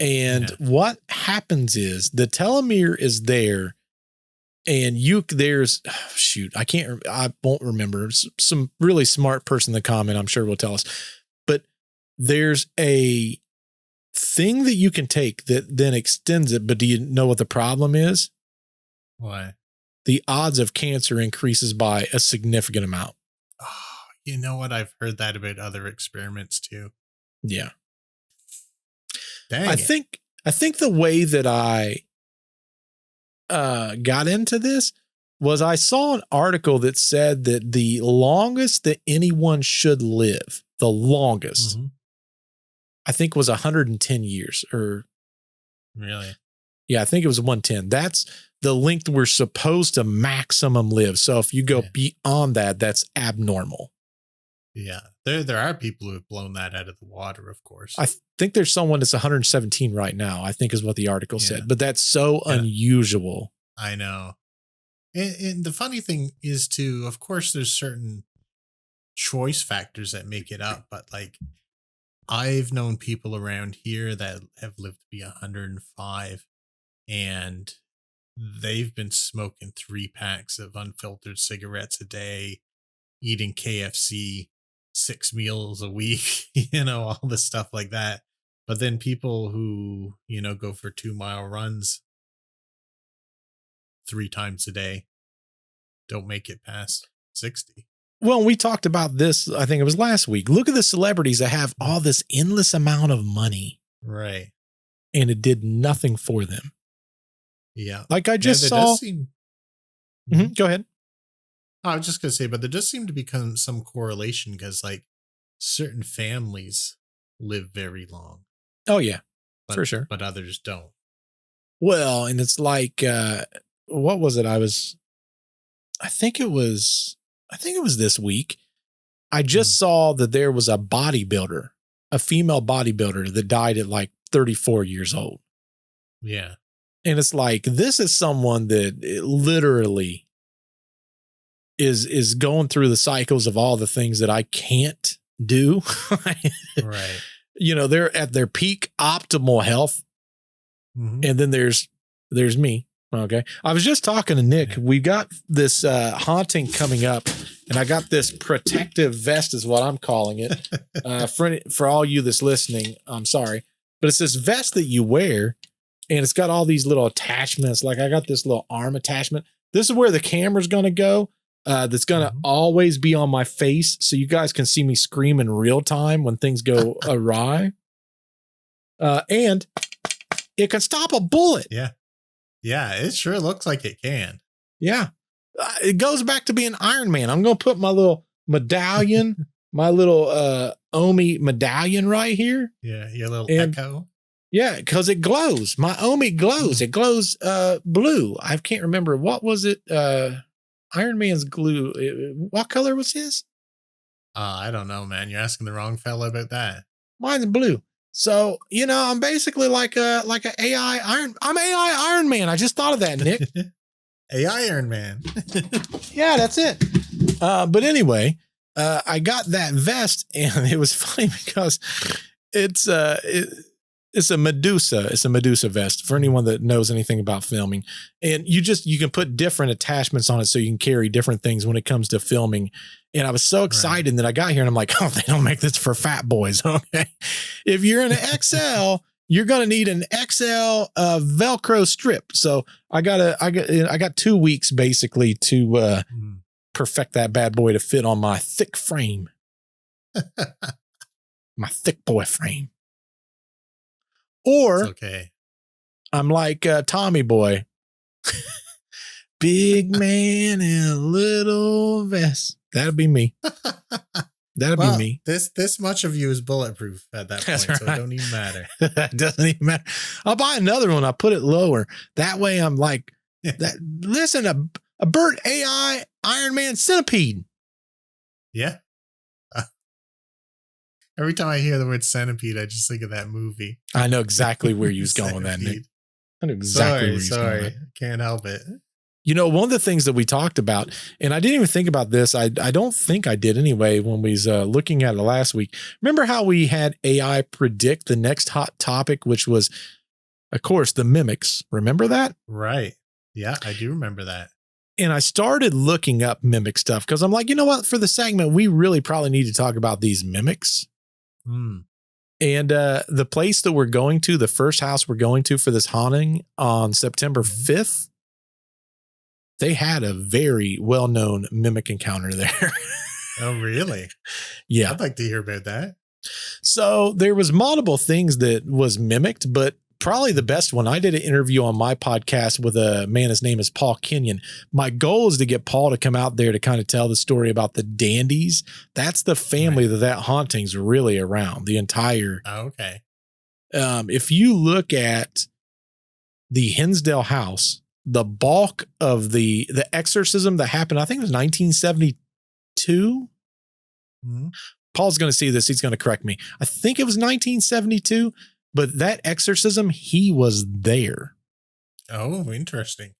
And what happens is the telomere is there, and I won't remember. Some really smart person in the comment, I'm sure, will tell us. But there's a thing that you can take that then extends it. But do you know what the problem is? Why? The odds of cancer increases by a significant amount. Oh, you know what? I've heard that about other experiments too. Yeah. Dang I think the way that I got into this was I saw an article that said that the longest that anyone should live, the longest, I think was 110 years or. Really? Yeah, I think it was 110. That's the length we're supposed to maximum live. So if you go beyond that, that's abnormal. Yeah, there are people who have blown that out of the water, of course. I think there's someone that's 117 right now, I think is what the article said. But that's so unusual. I know. And the funny thing is, too, of course, there's certain choice factors that make it up. But like, I've known people around here that have lived to be 105, and they've been smoking 3 packs of unfiltered cigarettes a day, eating KFC 6 meals a week, all the stuff like that. But then people who, go for 2-mile runs 3 times a day don't make it past 60. Well, we talked about this, I think it was last week. Look at the celebrities that have all this endless amount of money. Right. And it did nothing for them. Yeah. Like I just saw. Go ahead. I was just going to say, but there does seem to become some correlation because like certain families live very long. Oh, yeah, for sure. But others don't. Well, and it's like, what was it? I think it was this week. I just saw that there was a bodybuilder, a female bodybuilder that died at like 34 years old. Yeah. And it's like, this is someone that literally is going through the cycles of all the things that I can't do. Right. They're at their peak optimal health. And then there's me. Okay. I was just talking to Nick. We got this haunting coming up, and I got this protective vest is what I'm calling it. For all you that's listening, I'm sorry, but it's this vest that you wear, and it's got all these little attachments. Like I got this little arm attachment. This is where the camera's going to go. That's going to always be on my face, so you guys can see me scream in real time when things go awry. And it can stop a bullet. Yeah. Yeah, it sure looks like it can. Yeah. It goes back to being Iron Man. I'm going to put my little medallion, my little Omi medallion right here. Yeah, your little echo. Yeah, because it glows. My Omi glows. It glows blue. I can't remember. What was it? Iron Man's glue. What color was his? I don't know, man. You're asking the wrong fella about that. Mine's blue. So, I'm basically like a AI Iron. I'm AI Iron Man. I just thought of that, Nick. AI Iron Man. Yeah, that's it. But anyway, I got that vest, and it was funny because it's a Medusa. It's a Medusa vest for anyone that knows anything about filming. And you can put different attachments on it so you can carry different things when it comes to filming. And I was so excited that I got here and I'm like, oh, they don't make this for fat boys. Okay. If you're in an XL, you're going to need an XL Velcro strip. So I got 2 weeks basically to perfect that bad boy to fit on my thick frame. My thick boy frame. Or okay. I'm like Tommy Boy. Big man in a little vest. That'll be me. That'll be me. This much of you is bulletproof at that point, so it don't even matter. It doesn't even matter. I'll buy another one. I'll put it lower. That way I'm like, that. Listen, a Bert AI Iron Man centipede. Yeah. Every time I hear the word centipede, I just think of that movie. I know exactly where you was going with that, Nick. I know exactly where you was going with that. Can't help it. You know, one of the things that we talked about, and I didn't even think about this. I don't think I did anyway when we was looking at it last week. Remember how we had AI predict the next hot topic, which was, of course, the mimics. Remember that? Right. Yeah, I do remember that. And I started looking up mimic stuff because I'm like, you know what? For the segment, we really probably need to talk about these mimics. And the place that we're going to, the first house we're going to for this haunting on September 5th, they had a very well-known mimic encounter there. Oh, really? Yeah. I'd like to hear about that. So there was multiple things that was mimicked, but probably the best one, I did an interview on my podcast with a man, his name is Paul Kenyon. My goal is to get Paul to come out there to kind of tell the story about the Dandies. That's the family that Hauntings are really around, the entire. Oh, okay. If you look at the Hinsdale House, the bulk of the exorcism that happened, I think it was 1972. Paul's going to see this. He's going to correct me. I think it was 1972, but that exorcism, he was there. Oh, interesting.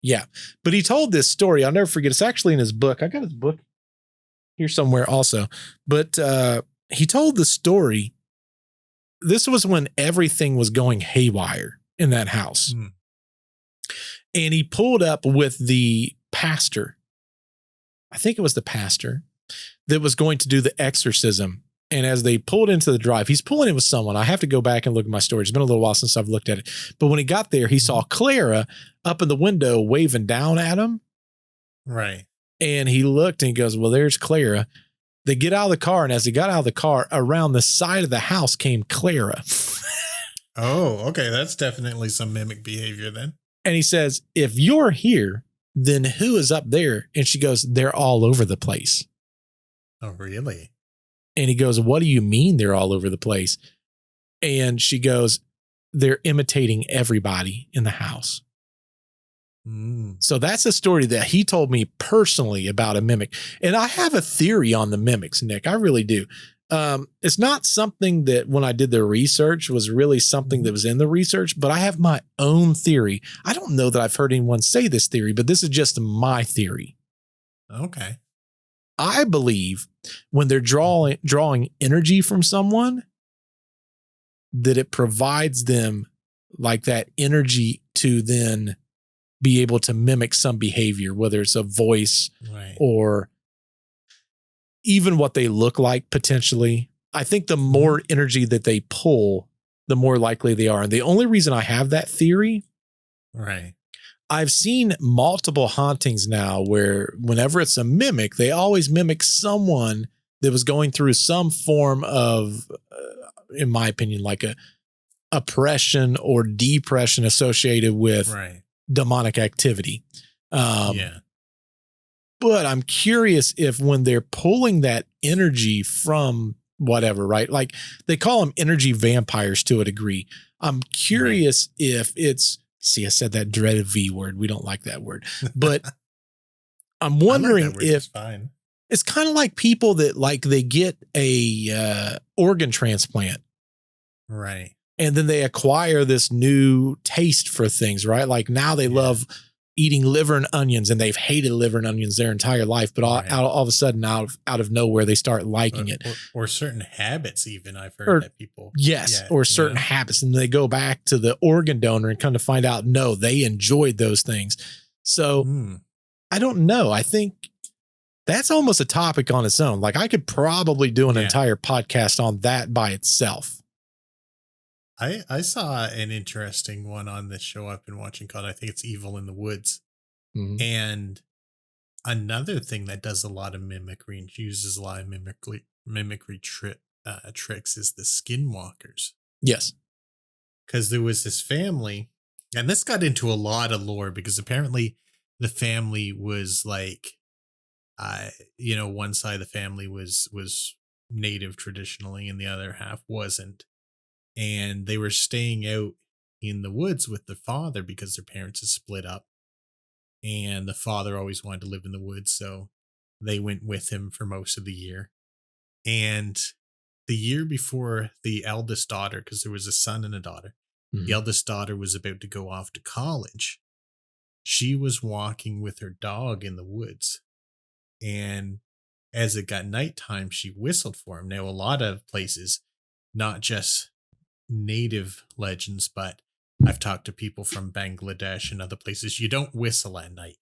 Yeah. But he told this story. I'll never forget. It's actually in his book. I got his book here somewhere also. But he told the story. This was when everything was going haywire in that house. And he pulled up with the pastor. I think it was the pastor that was going to do the exorcism. And as they pulled into the drive, he's pulling in with someone. I have to go back and look at my story. It's been a little while since I've looked at it. But when he got there, he saw Clara up in the window waving down at him. Right. And he looked and he goes, well, there's Clara. They get out of the car. And as he got out of the car, around the side of the house came Clara. Oh, okay. That's definitely some mimic behavior then. And he says, if you're here, then who is up there? And she goes, they're all over the place. Oh, really? And he goes, what do you mean they're all over the place? And she goes, they're imitating everybody in the house. So that's a story that he told me personally about a mimic. And I have a theory on the mimics, Nick. I really do. It's not something that when I did the research was really something that was in the research, but I have my own theory. I don't know that I've heard anyone say this theory, but this is just my theory. Okay. I believe when they're drawing energy from someone, that it provides them like that energy to then be able to mimic some behavior, whether it's a voice or even what they look like potentially. I think the more energy that they pull, the more likely they are. And the only reason I have that theory, I've seen multiple hauntings now where whenever it's a mimic, they always mimic someone that was going through some form of, in my opinion, like a oppression or depression associated with demonic activity. But I'm curious if when they're pulling that energy from whatever, right? Like they call them energy vampires to a degree. I'm curious if it's, see, I said that dreaded V word. We don't like that word, but I'm wondering if it's kind of like people that like they get a organ transplant. And then they acquire this new taste for things, right? Like now they love eating liver and onions and they've hated liver and onions their entire life. But all of a sudden, out of nowhere, they start liking it. Or certain habits even, I've heard that people. Or certain habits. And they go back to the organ donor and come to find out, no, they enjoyed those things. So I don't know. I think That's almost a topic on its own. Like I could probably do an Yeah. entire podcast on that by itself. I saw an interesting one on this show I've been watching called, I think it's Evil in the Woods. Mhm. And another thing that does a lot of mimicry and uses a lot of mimicry tricks is the Skinwalkers. Yes. Because there was this family, and this got into a lot of lore because apparently the family was like, one side of the family was native traditionally, and the other half wasn't, and they were staying out in the woods with their father because their parents had split up, and the father always wanted to live in the woods, so they went with him for most of the year. And the year before the eldest daughter, because there was a son and a daughter, Mhm. the eldest daughter was about to go off to college. She was walking with her dog in the woods. And as it got nighttime, she whistled for him. Now, a lot of places, not just native legends, but I've talked to people from Bangladesh and other places, you don't whistle at night.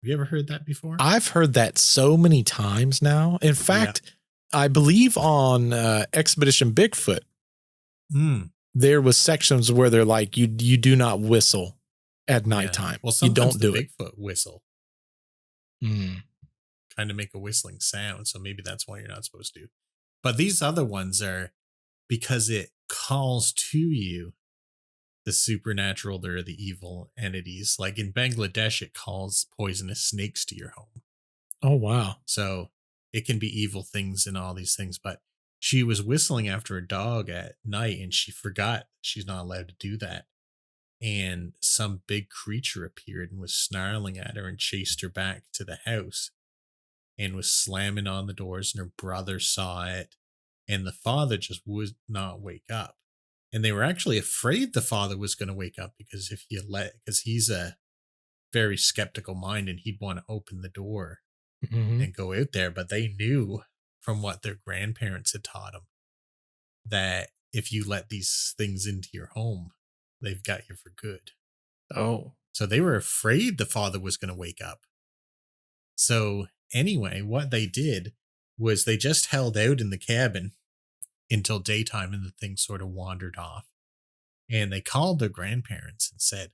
Have you ever heard that before? I've heard that so many times now. In fact, I believe on Expedition Bigfoot, there was sections where they're like, you do not whistle at nighttime. Well, you sometimes don't the do it. Bigfoot whistle kind of make a whistling sound, so maybe that's why you're not supposed to. But these other ones are because it calls to you the supernatural or the evil entities. Like in Bangladesh, it calls poisonous snakes to your home. Oh, wow. So it can be evil things and all these things. But she was whistling after a dog at night and she forgot she's not allowed to do that. And some big creature appeared and was snarling at her and chased her back to the house and was slamming on the doors. And her brother saw it. And the father just would not wake up. And they were actually afraid the father was going to wake up because because he's a very skeptical mind and he'd want to open the door and go out there. But they knew from what their grandparents had taught them that if you let these things into your home, they've got you for good. Oh. So they were afraid the father was going to wake up. So anyway, what they did was they just held out in the cabin until daytime and the thing sort of wandered off. And they called their grandparents and said,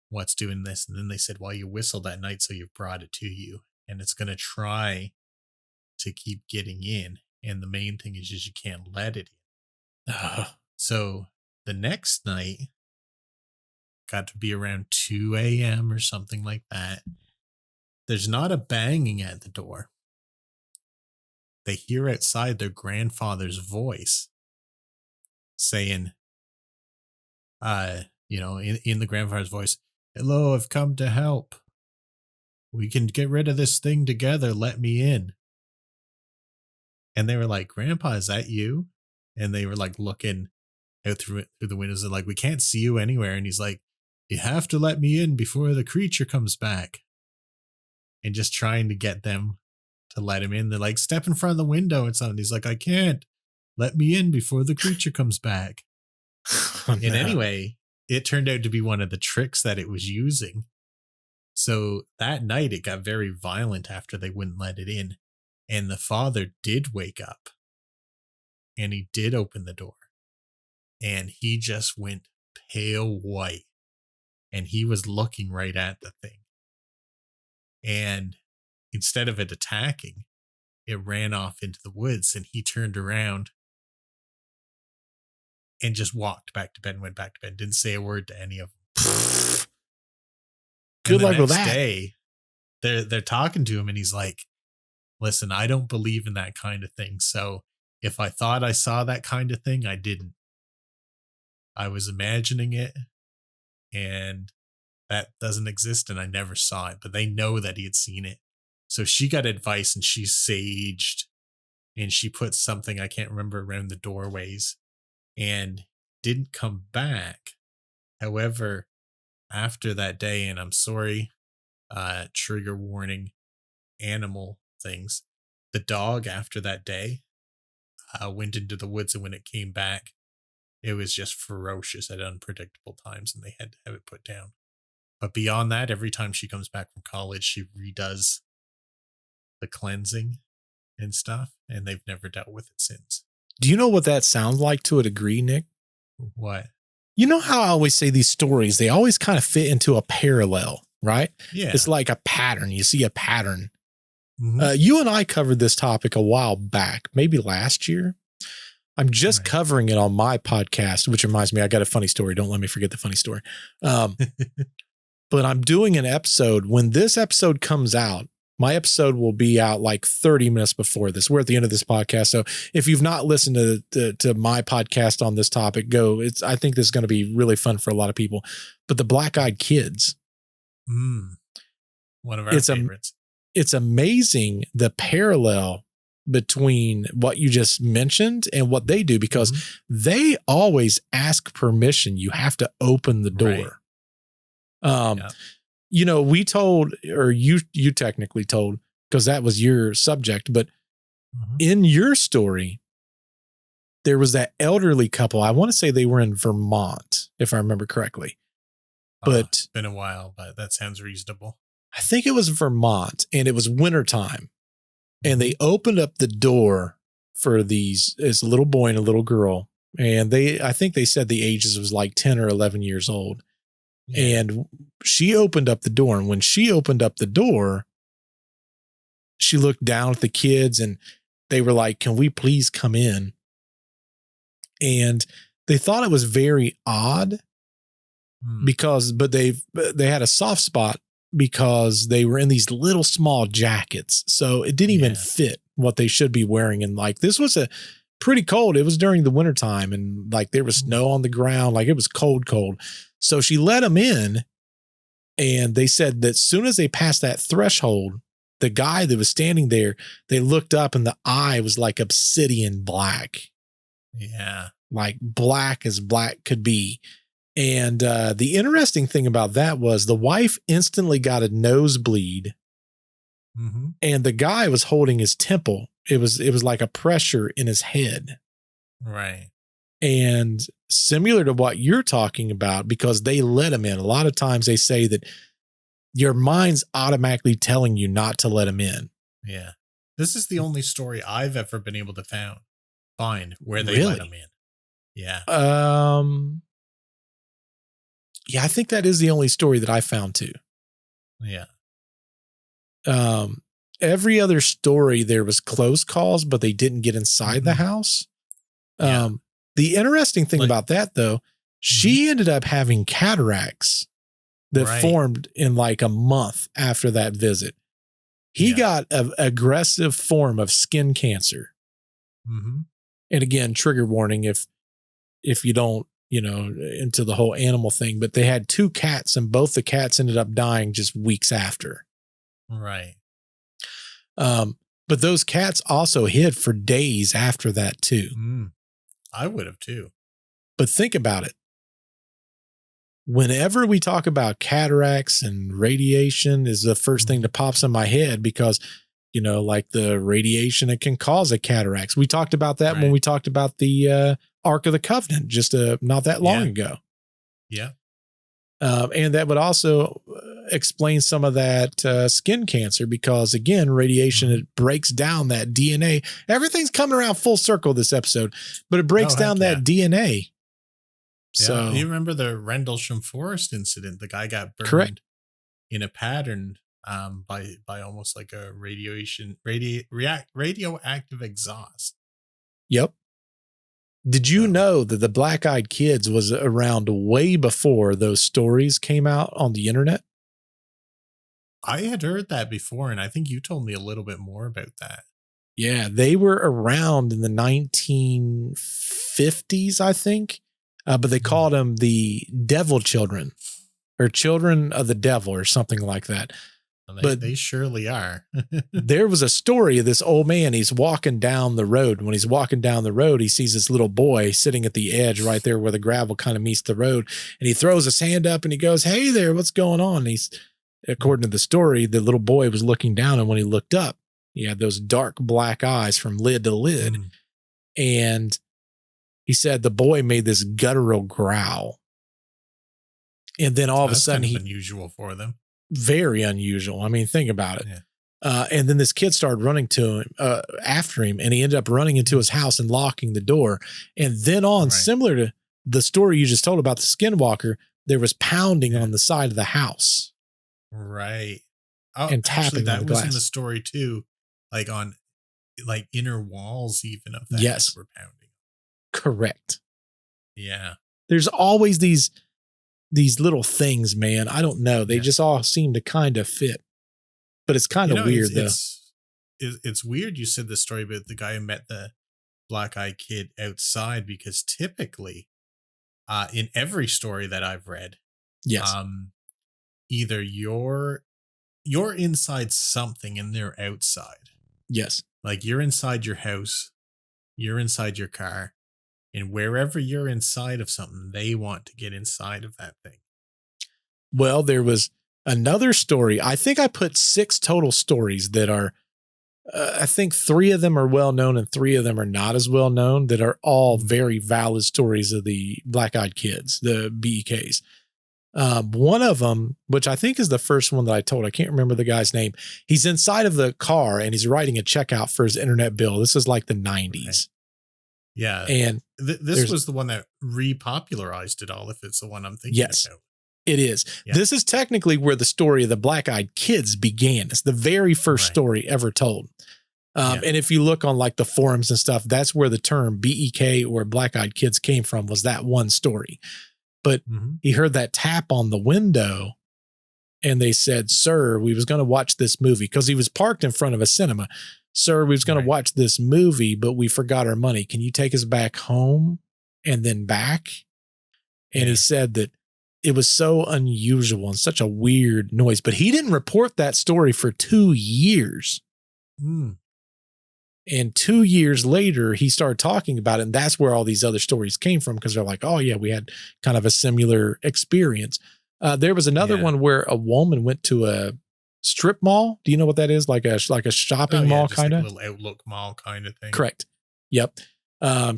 what's doing this? And then they said, well, you whistled that night, so you've brought it to you. And it's going to try to keep getting in. And the main thing is just you can't let it in. So the next night, got to be around 2 a.m. or something like that. There's not a banging at the door. They hear outside their grandfather's voice saying, in the grandfather's voice, hello, I've come to help. We can get rid of this thing together. Let me in. And they were like, Grandpa, is that you? And they were like looking out through the windows and like, we can't see you anywhere. And he's like, you have to let me in before the creature comes back. And just trying to get them to let him in. They're like, step in front of the window and something. He's like, I can't. Let me in before the creature comes back. And anyway, it turned out to be one of the tricks that it was using. So that night it got very violent after they wouldn't let it in. And the father did wake up. And he did open the door. And he just went pale white. And he was looking right at the thing. And instead of it attacking, it ran off into the woods. And he turned around and just walked back to bed and went back to bed. Didn't say a word to any of them. Good luck with that. Next day, they're talking to him and he's like, listen, I don't believe in that kind of thing. So if I thought I saw that kind of thing, I didn't. I was imagining it and that doesn't exist and I never saw it. But they know that he had seen it. So she got advice and she saged and she put something, I can't remember, around the doorways and didn't come back. However, after that day, and I'm sorry, trigger warning, animal things, the dog after that day went into the woods, and when it came back, it was just ferocious at unpredictable times, and they had to have it put down. But beyond that, every time she comes back from college, she redoes the cleansing and stuff, and they've never dealt with it since. Do you know what that sounds like to a degree, Nick? What? You know how I always say these stories, they always kind of fit into a parallel, right? Yeah. It's like a pattern. You see a pattern. Mhm. You and I covered this topic a while back, maybe last year. I'm just covering it on my podcast, which reminds me, I got a funny story. Don't let me forget the funny story. But I'm doing an episode. When this episode comes out, my episode will be out like 30 minutes before this. We're at the end of this podcast. So if you've not listened to my podcast on this topic, go. I think this is going to be really fun for a lot of people. But the Black-Eyed Kids. One of our favorites. It's amazing the parallel between what you just mentioned and what they do, because they always ask permission. You have to open the door. You know, we told, or you technically told, because that was your subject, but in your story, there was that elderly couple. I want to say they were in Vermont, if I remember correctly. But it's been a while, but that sounds reasonable. I think it was Vermont, and it was wintertime. And they opened up the door for this little boy and a little girl. And I think they said the ages was like 10 or 11 years old. Yeah. And she opened up the door. And when she opened up the door, she looked down at the kids and they were like, "Can we please come in?" And they thought it was very odd but they had a soft spot because they were in these little small jackets. So it didn't even fit what they should be wearing. And like, this was a pretty cold. It was during the wintertime and like there was snow on the ground. Like it was cold. So she let them in. And they said that as soon as they passed that threshold, the guy that was standing there, they looked up and the eye was like obsidian black. Yeah. Like black as black could be. And the interesting thing about that was the wife instantly got a nosebleed, and the guy was holding his temple. It was like a pressure in his head. Right. And similar to what you're talking about, because they let him in. A lot of times they say that your mind's automatically telling you not to let him in. Yeah. This is the only story I've ever been able to find where they let him in. Yeah. Yeah, I think that is the only story that I found too. Yeah. Every other story there was close calls, but they didn't get inside the house. The interesting thing about that though, she ended up having cataracts that formed in like a month after that visit. He got an aggressive form of skin cancer. And again, trigger warning if you don't, into the whole animal thing, but they had 2 cats and both the cats ended up dying just weeks after. Right. But those cats also hid for days after that too. I would have too. But think about it. Whenever we talk about cataracts and radiation is the first thing that pops in my head because, like the radiation, it can cause a cataracts. We talked about that when we talked about the Ark of the Covenant just not that long ago. Yeah. And that would also explain some of that skin cancer because, again, radiation, it breaks down that DNA. Everything's coming around full circle this episode, but it breaks down that DNA. Yeah. So you remember the Rendlesham Forest incident? The guy got burned in a pattern by almost like a radioactive exhaust. Yep. Did you know that the Black-Eyed Kids was around way before those stories came out on the internet? I had heard that before, and I think you told me a little bit more about that. Yeah, they were around in the 1950s, I think, but they called them the Devil Children or Children of the Devil or something like that. But they surely are. There was a story of this old man. He's walking down the road. When he's walking down the road, he sees this little boy sitting at the edge right there where the gravel kind of meets the road. And he throws his hand up and he goes, "Hey there, what's going on?" And according to the story, the little boy was looking down. And when he looked up, he had those dark black eyes from lid to lid. And he said the boy made this guttural growl. And then all of a sudden, kind of unusual for them. Very unusual. I mean, think about it. Yeah. And then this kid started running to him, after him, and he ended up running into his house and locking the door. And then similar to the story you just told about the Skinwalker, there was pounding on the side of the house. Right. Oh, and tapping that on the was glass. in the story too, like on like inner walls even of that Yes. were pounding. Correct. Yeah. There's always these little things, man. I don't know. They just all seem to kind of fit. But it's kind of weird, though. It's weird you said this story about the guy who met the black-eyed kid outside, because typically in every story that I've read, yes, either you're inside something and they're outside. Yes. Like you're inside your house, you're inside your car, and wherever you're inside of something, they want to get inside of that thing. Well, there was another story. I think I put 6 total stories that are, I think 3 of them are well known and 3 of them are not as well known, that are all very valid stories of the black-eyed kids, the BEKs. One of them, which I think is the first one that I told, I can't remember the guy's name. He's inside of the car and he's writing a checkout for his internet bill. This is like the 90s. Okay. Yeah. And this was the one that repopularized it all, if it's the one I'm thinking about. It is. Yeah. This is technically where the story of the black-eyed kids began. It's the very first story ever told. And if you look on like the forums and stuff, that's where the term BEK or black-eyed kids came from, was that one story. But he heard that tap on the window and they said, "Sir, we was going to watch this movie," because he was parked in front of a cinema. "Sir, we was going to watch this movie, but we forgot our money. Can you take us back home and then back?" And he said that it was so unusual and such a weird noise, but he didn't report that story for 2 years. And 2 years later, he started talking about it. And that's where all these other stories came from, because they're like, "Oh yeah, we had kind of a similar experience." There was another one where a woman went to a strip mall. Do you know what that is? Like a shopping mall, kind of? Like a little outlook mall kind of thing. Correct. Yep.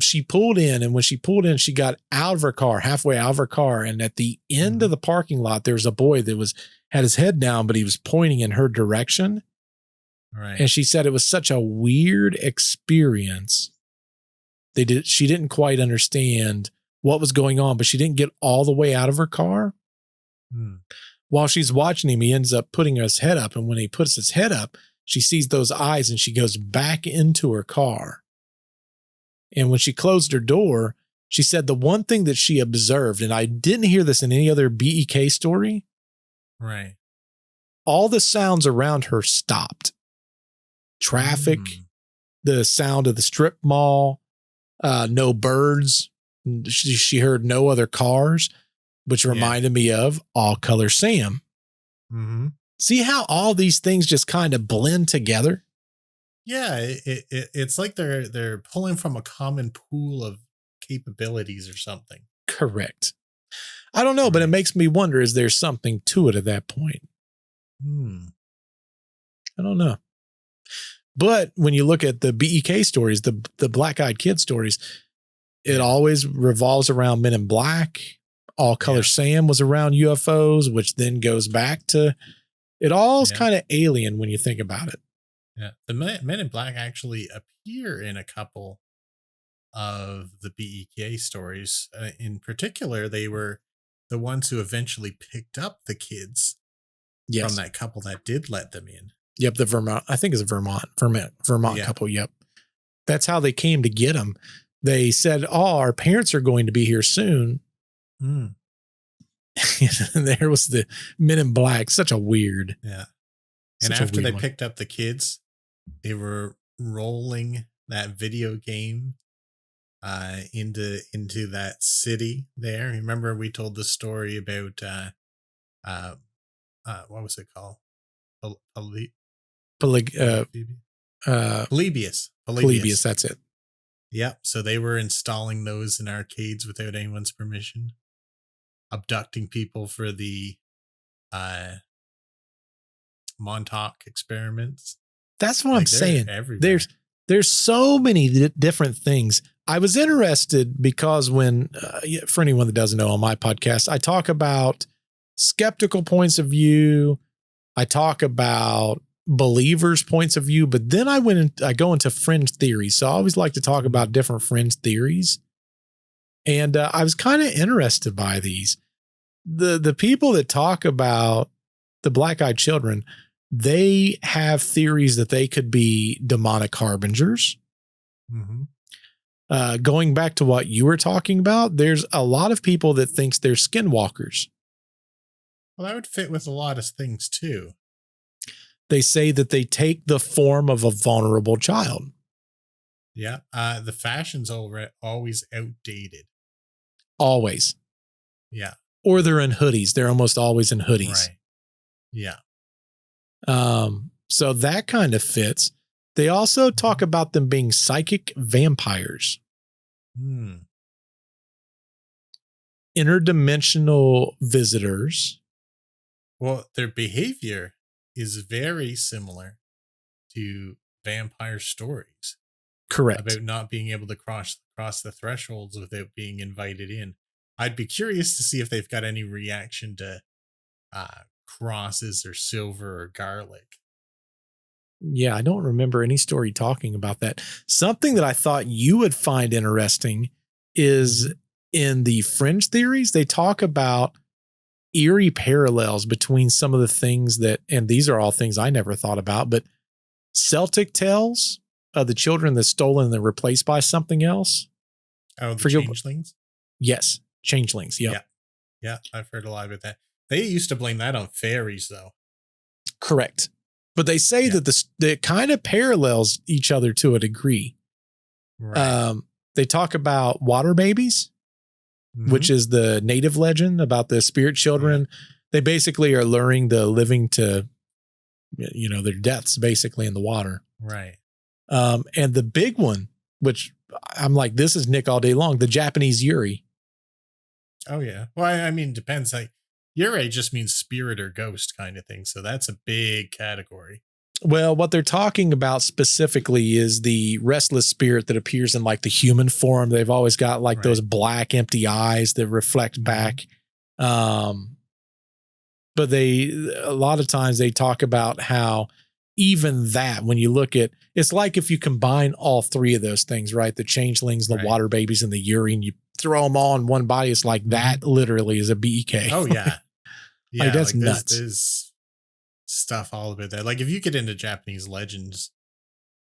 She pulled in, and when she pulled in, she got out of her car, halfway out of her car. And at the end of the parking lot, there was a boy that had his head down, but he was pointing in her direction. Right. And she said it was such a weird experience. She didn't quite understand what was going on, but she didn't get all the way out of her car. While she's watching him, he ends up putting his head up. And when he puts his head up, she sees those eyes and she goes back into her car. And when she closed her door, she said the one thing that she observed, and I didn't hear this in any other BEK story. Right. All the sounds around her stopped. Traffic, the sound of the strip mall, no birds. She heard no other cars, which reminded me of All Color Sam. See how all these things just kind of blend together? Yeah, it's like they're pulling from a common pool of capabilities or something. Correct. I don't know, but it makes me wonder, is there something to it at that point? I don't know. But when you look at the BEK stories, the black-eyed kid stories, it always revolves around Men in Black. All Color Sam was around UFOs, which then goes back to, it all is kind of alien when you think about it. Yeah. The Men in Black actually appear in a couple of the BEK stories. In particular, they were the ones who eventually picked up the kids from that couple that did let them in. Yep, the Vermont, I think it's a Vermont couple. Yep. That's how they came to get them. They said, "Oh, our parents are going to be here soon." And there was the Men in Black. Such a weird. Yeah. And after they picked up the kids, they were rolling that video game into that city there. Remember we told the story about what was it called? Polybius. Polybius, that's it. Yep. So they were installing those in arcades without anyone's permission, abducting people for the Montauk experiments. That's what I'm saying. There's so many different things. I was interested because when, for anyone that doesn't know, on my podcast, I talk about skeptical points of view. I talk about believers' points of view, but then I go into fringe theories. So I always like to talk about different fringe theories. And I was kind of interested by these. The people that talk about the black-eyed children, they have theories that they could be demonic harbingers. Mm-hmm. Going back to what you were talking about, there's a lot of people that thinks they're skinwalkers. Well, that would fit with a lot of things too. They say that they take the form of a vulnerable child. Yeah. The fashion's always outdated. Always. Yeah. Or they're in hoodies. They're almost always in hoodies. Right. Yeah. So that kind of fits. They also talk about them being psychic vampires. Interdimensional visitors. Well, their behavior is very similar to vampire stories. Correct. About not being able to cross the thresholds without being invited in. I'd be curious to see if they've got any reaction to crosses or silver or garlic. Yeah, I don't remember any story talking about that. Something that I thought you would find interesting is in the fringe theories, they talk about eerie parallels between some of the things that, and these are all things I never thought about, but Celtic tales of the children that's stolen and then replaced by something else. Oh, the changelings? Yes, changelings. Yep. Yeah. Yeah, I've heard a lot about that. They used to blame that on fairies, though. Correct. But they say that it kind of parallels each other to a degree. Right. They talk about water babies, which is the native legend about the spirit children. Yeah. They basically are luring the living to, their deaths basically in the water. Right. And the big one, which I'm like, this is Nick all day long, the Japanese Yuri. Oh, yeah. Well, I mean, depends. Like, Yuri just means spirit or ghost kind of thing. So that's a big category. Well, what they're talking about specifically is the restless spirit that appears in like the human form. They've always got like those black empty eyes that reflect back. But a lot of times they talk about how even that, when you look at, it's like if you combine all three of those things, right? The changelings, the water babies, and the Yuri, and you throw them all in one body. It's like that literally is a BEK. Oh, yeah. Yeah, like, that's nuts. There's stuff all about that. Like if you get into Japanese legends,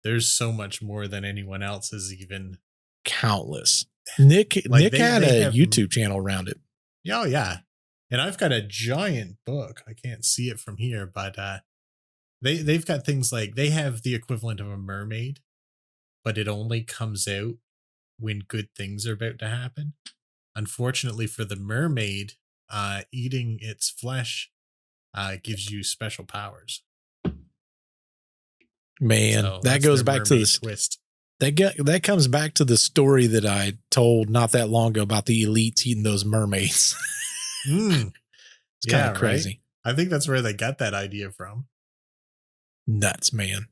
there's so much more than anyone else is even. Countless. Nick had a YouTube channel around it. Oh, yeah. And I've got a giant book. I can't see it from here, but they've got things like they have the equivalent of a mermaid, but it only comes out when good things are about to happen. Unfortunately for the mermaid, eating its flesh gives you special powers. Man, so that goes back to the twist. That comes back to the story that I told not that long ago about the elites eating those mermaids. It's kind of crazy. Right? I think that's where they got that idea from. Nuts, man.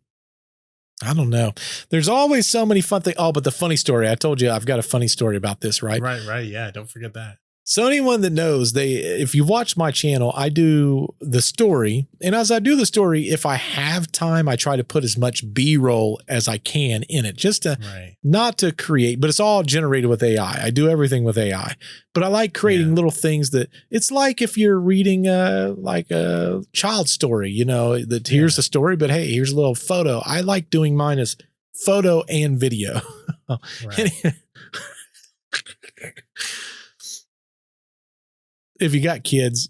I don't know. There's always so many fun things. Oh, but the funny story. I told you I've got a funny story about this, right? Right. Yeah, don't forget that. So anyone that knows, if you watch my channel, I do the story. And as I do the story, if I have time, I try to put as much B-roll as I can in it, just to not to create, but it's all generated with AI. I do everything with AI, but I like creating little things that it's like if you're reading like a child story, that here's the story, but hey, here's a little photo. I like doing mine as photo and video. If you got kids,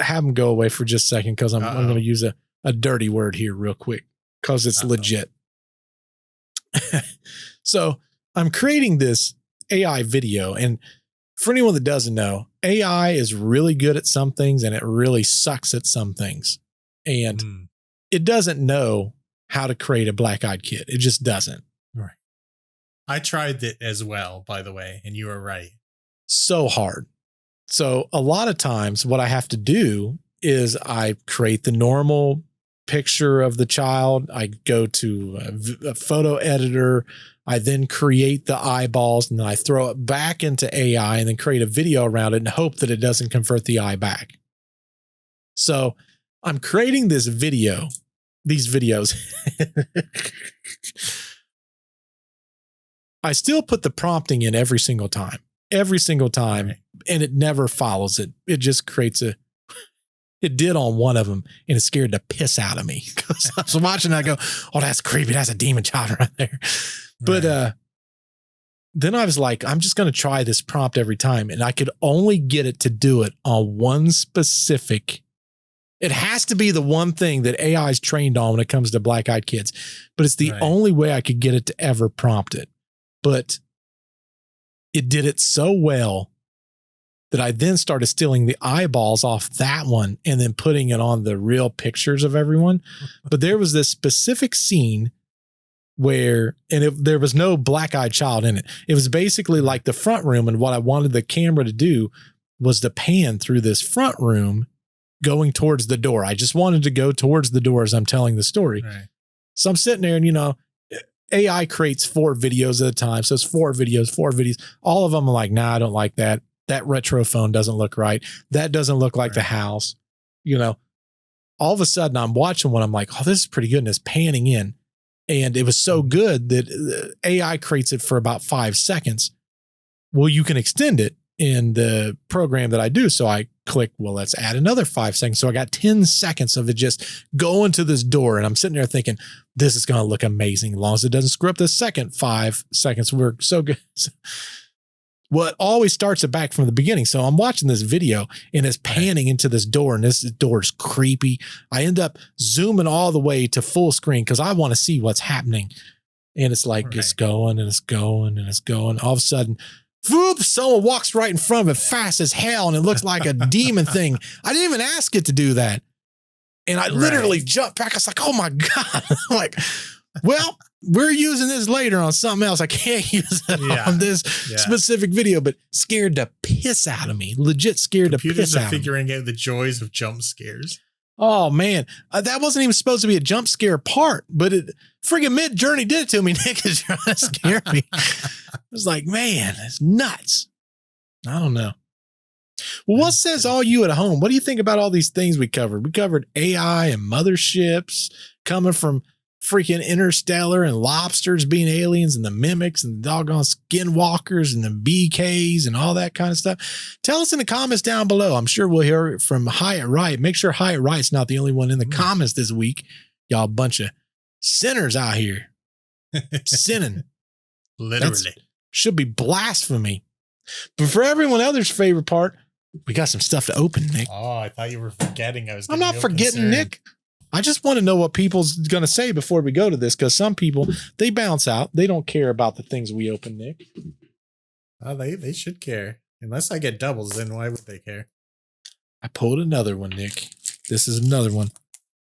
have them go away for just a second because I'm going to use a dirty word here real quick because it's legit. So I'm creating this AI video. And for anyone that doesn't know, AI is really good at some things and it really sucks at some things. And it doesn't know how to create a black-eyed kid. It just doesn't. Right. I tried it as well, by the way, and you were right. So hard. So a lot of times what I have to do is I create the normal picture of the child. I go to a photo editor. I then create the eyeballs and then I throw it back into AI and then create a video around it and hope that it doesn't convert the eye back. So I'm creating this video these videos. I still put the prompting in every single time, Right. and it never follows it. It just creates it did on one of them, and it scared the piss out of me because I was watching. I go, "Oh, that's creepy. That's a demon child right there." But then I was like, I'm just going to try this prompt every time, and I could only get it to do it on one specific. It has to be the one thing that AI is trained on when it comes to black-eyed kids, but it's the only way I could get it to ever prompt it. But it did it so well that I then started stealing the eyeballs off that one and then putting it on the real pictures of everyone. But there was this specific scene where, there was no black-eyed child in it. It was basically like the front room. And what I wanted the camera to do was to pan through this front room going towards the door. I just wanted to go towards the door as I'm telling the story. Right. So I'm sitting there and, AI creates 4 videos at a time. So it's 4 videos. All of them are like, nah, I don't like that. That retro phone doesn't look right. That doesn't look like the house. All of a sudden I'm watching one. I'm like, oh, this is pretty good. And it's panning in. And it was so good that AI creates it for about 5 seconds. Well, you can extend it in the program that I do. So I click, well, let's add another 5 seconds. So I got 10 seconds of it just going to this door. And I'm sitting there thinking, this is going to look amazing as long as it doesn't screw up the second 5 seconds. We're so good. Well, it always starts it back from the beginning. So I'm watching this video and it's panning into this door, and this door is creepy. I end up zooming all the way to full screen because I want to see what's happening. And it's like, it's going and it's going and it's going. All of a sudden, whoop, someone walks right in front of it fast as hell, and it looks like a demon thing. I didn't even ask it to do that. And I literally jumped back. I was like, oh my God. I'm like, well, we're using this later on something else. I can't use it on this specific video, but scared the piss out of me. Legit scared the piss out of me. Computers are figuring out the joys of jump scares. Oh, man. That wasn't even supposed to be a jump scare part, but friggin' Mid-Journey did it to me. Nick is trying to scare me. I was like, man, it's nuts. I don't know. Well, what says all you at home? What do you think about all these things we covered? We covered AI and motherships coming from freaking Interstellar and lobsters being aliens and the mimics and the doggone skinwalkers and the BEKs and all that kind of stuff. Tell us in the comments down below. I'm sure we'll hear it from Hyatt Wright. Make sure Hyatt Wright's not the only one in the comments this week. Y'all bunch of sinners out here sinning. Literally. Should be blasphemy. But for everyone else's favorite part, we got some stuff to open, Nick. Oh, I thought you were forgetting. I'm not forgetting, Nick. I just want to know what people's going to say before we go to this, because some people, they bounce out. They don't care about the things we open, Nick. Oh, they should care. Unless I get doubles, then why would they care? I pulled another one, Nick. This is another one.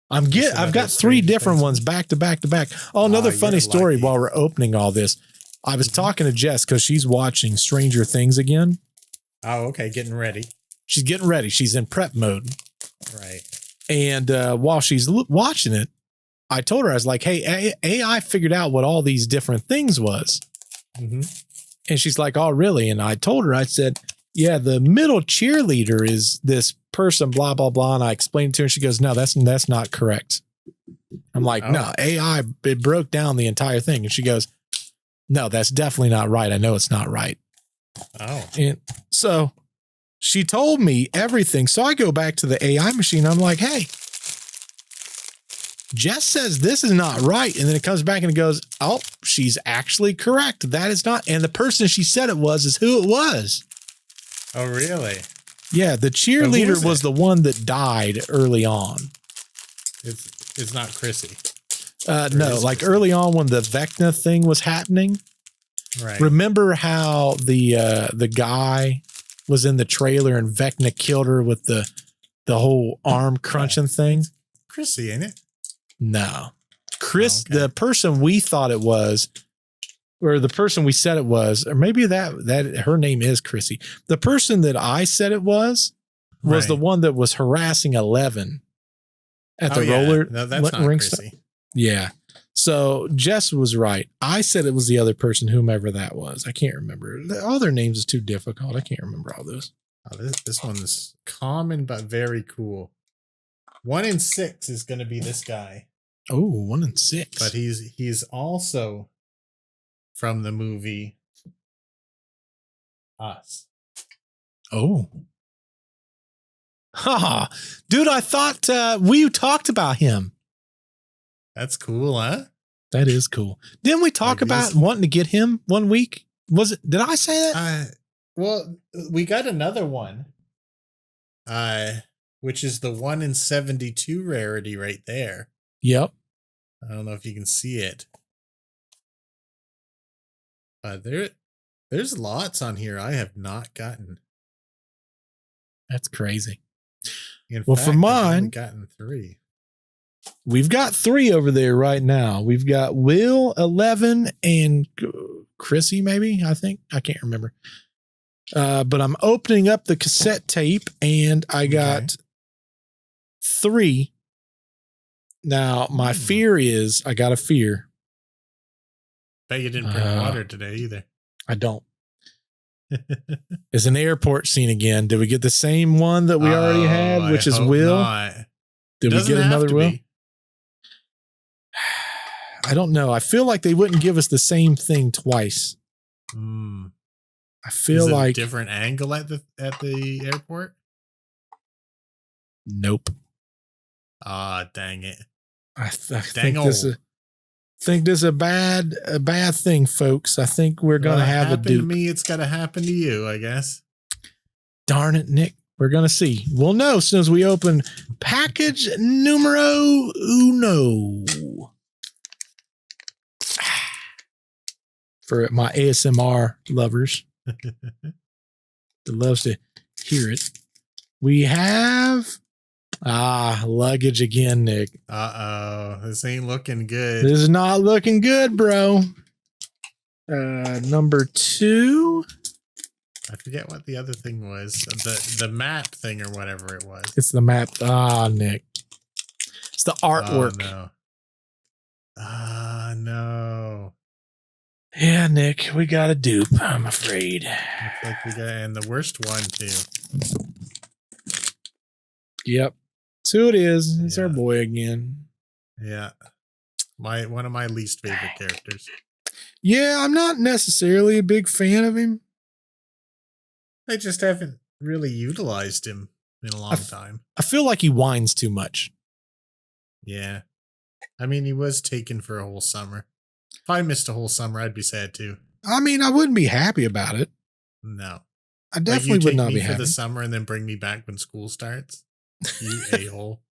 I've got 3 different ones back to back to back. Oh, another funny story while we're opening all this. I was talking to Jess because she's watching Stranger Things again. Oh, okay. Getting ready. She's getting ready. She's in prep mode. Right. And while she's watching it, I told her, I was like, hey, AI figured out what all these different things was. Mm-hmm. And she's like, oh, really? And I told her, I said, yeah, the middle cheerleader is this person, blah, blah, blah. And I explained it to her. She goes, no, that's not correct. I'm like, no, AI, it broke down the entire thing. And she goes, no, that's definitely not right. I know it's not right. Oh. And so she told me everything. So I go back to the AI machine. I'm like, hey, Jess says this is not right. And then it comes back and it goes, oh, she's actually correct. That is not. And the person she said it was is who it was. Oh, really? Yeah. The cheerleader was the one that died early on. It's not Chrissy. No, like early on when the Vecna thing was happening. Right. Remember how the guy was in the trailer and Vecna killed her with the whole arm crunching thing? Chrissy, ain't it? No. Chris, the person we thought it was, or the person we said it was, or maybe that her name is Chrissy. The person that I said it was the one that was harassing 11 at the roller. No, that's not Chrissy. Yeah. So Jess was right. I said it was the other person, whomever that was. I can't remember. All their names is too difficult. I can't remember all those. Oh, this one's common, but very cool. 1 in 6 is going to be this guy. Oh, 1 and 6. But he's also from the movie Us. Oh. Ha! Dude, I thought we talked about him. That's cool, huh? That is cool. Didn't we talk about wanting to get him one week? Was it? Did I say that? Well, we got another one. Which is the 1 in 72 rarity right there. Yep. I don't know if you can see it. There's lots on here I have not gotten. That's crazy. In well, fact, for mine, I've only gotten 3. We've got 3 over there right now. We've got Will, 11, and Chrissy, maybe, I think. I can't remember. But I'm opening up the cassette tape, and I got 3. Now, my fear is, I got a fear. Bet you didn't bring water today either. I don't. It's an airport scene again. Did we get the same one that we already had, which is Will? Not. Did we get another Will? I don't know. I feel like they wouldn't give us the same thing twice. I feel is it like a different angle at the airport. Nope. Dang it! I think this is a bad thing, folks. I think we're gonna have a dupe. To me, it's gonna happen to you, I guess. Darn it, Nick. We're gonna see. We'll know as soon as we open package numero uno. For my ASMR lovers that loves to hear it. We have luggage again, Nick. This ain't looking good. This is not looking good, bro. Number 2. I forget what the other thing was. The map thing or whatever it was. It's the map. Nick. It's the artwork. No. Yeah, Nick, we got a dupe, I'm afraid. Looks like we got, and the worst one too. Yep. So it is. It's our boy again. Yeah. One of my least favorite characters. Yeah, I'm not necessarily a big fan of him. I just haven't really utilized him in a long time. I feel like he whines too much. Yeah. I mean, he was taken for a whole summer. If I missed a whole summer, I'd be sad too. I mean, I wouldn't be happy about it. No. I definitely would not be happy. For the summer and then bring me back when school starts. You a-hole.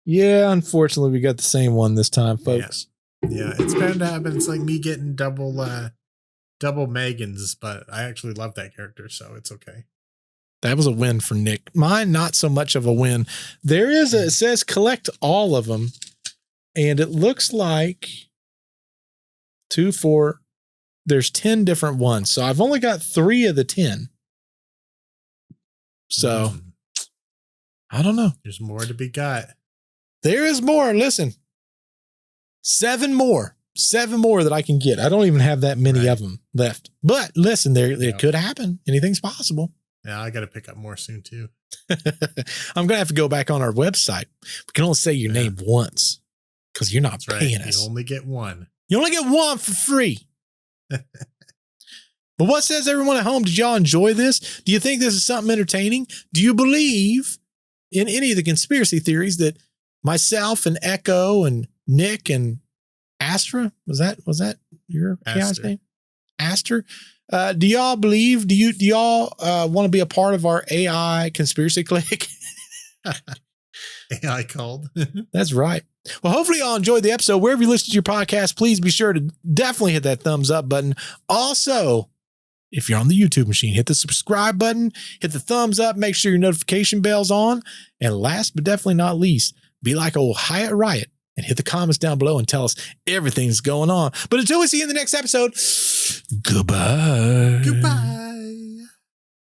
Yeah, unfortunately, we got the same one this time, folks. Yeah, it's bound to happen. It's like me getting double Megans, but I actually love that character, so it's okay. That was a win for Nick. Mine, not so much of a win. It says collect all of them, and it looks like 2, 4. There's 10 different ones, so I've only got 3 of the 10. So, I don't know. There's more to be got. There is more. Listen, 7 more. 7 more that I can get. I don't even have that many of them left. But listen, it could happen. Anything's possible. Yeah, I got to pick up more soon too. I'm going to have to go back on our website. We can only say your name once because you're not paying us. You only get one. You only get one for free. But what says everyone at home? Did y'all enjoy this? Do you think this is something entertaining? Do you believe in any of the conspiracy theories that myself and Echo and Nick and Astra, was that your AI's name? Aster? Do y'all believe? Do y'all want to be a part of our AI conspiracy clique? AI called. That's right. Well, hopefully y'all enjoyed the episode. Wherever you listen to your podcast, please be sure to definitely hit that thumbs up button. Also, if you're on the YouTube machine, hit the subscribe button, hit the thumbs up, make sure your notification bell's on. And last but definitely not least, be like old Hyatt Riot and hit the comments down below and tell us everything's going on. But until we see you in the next episode, goodbye. Goodbye.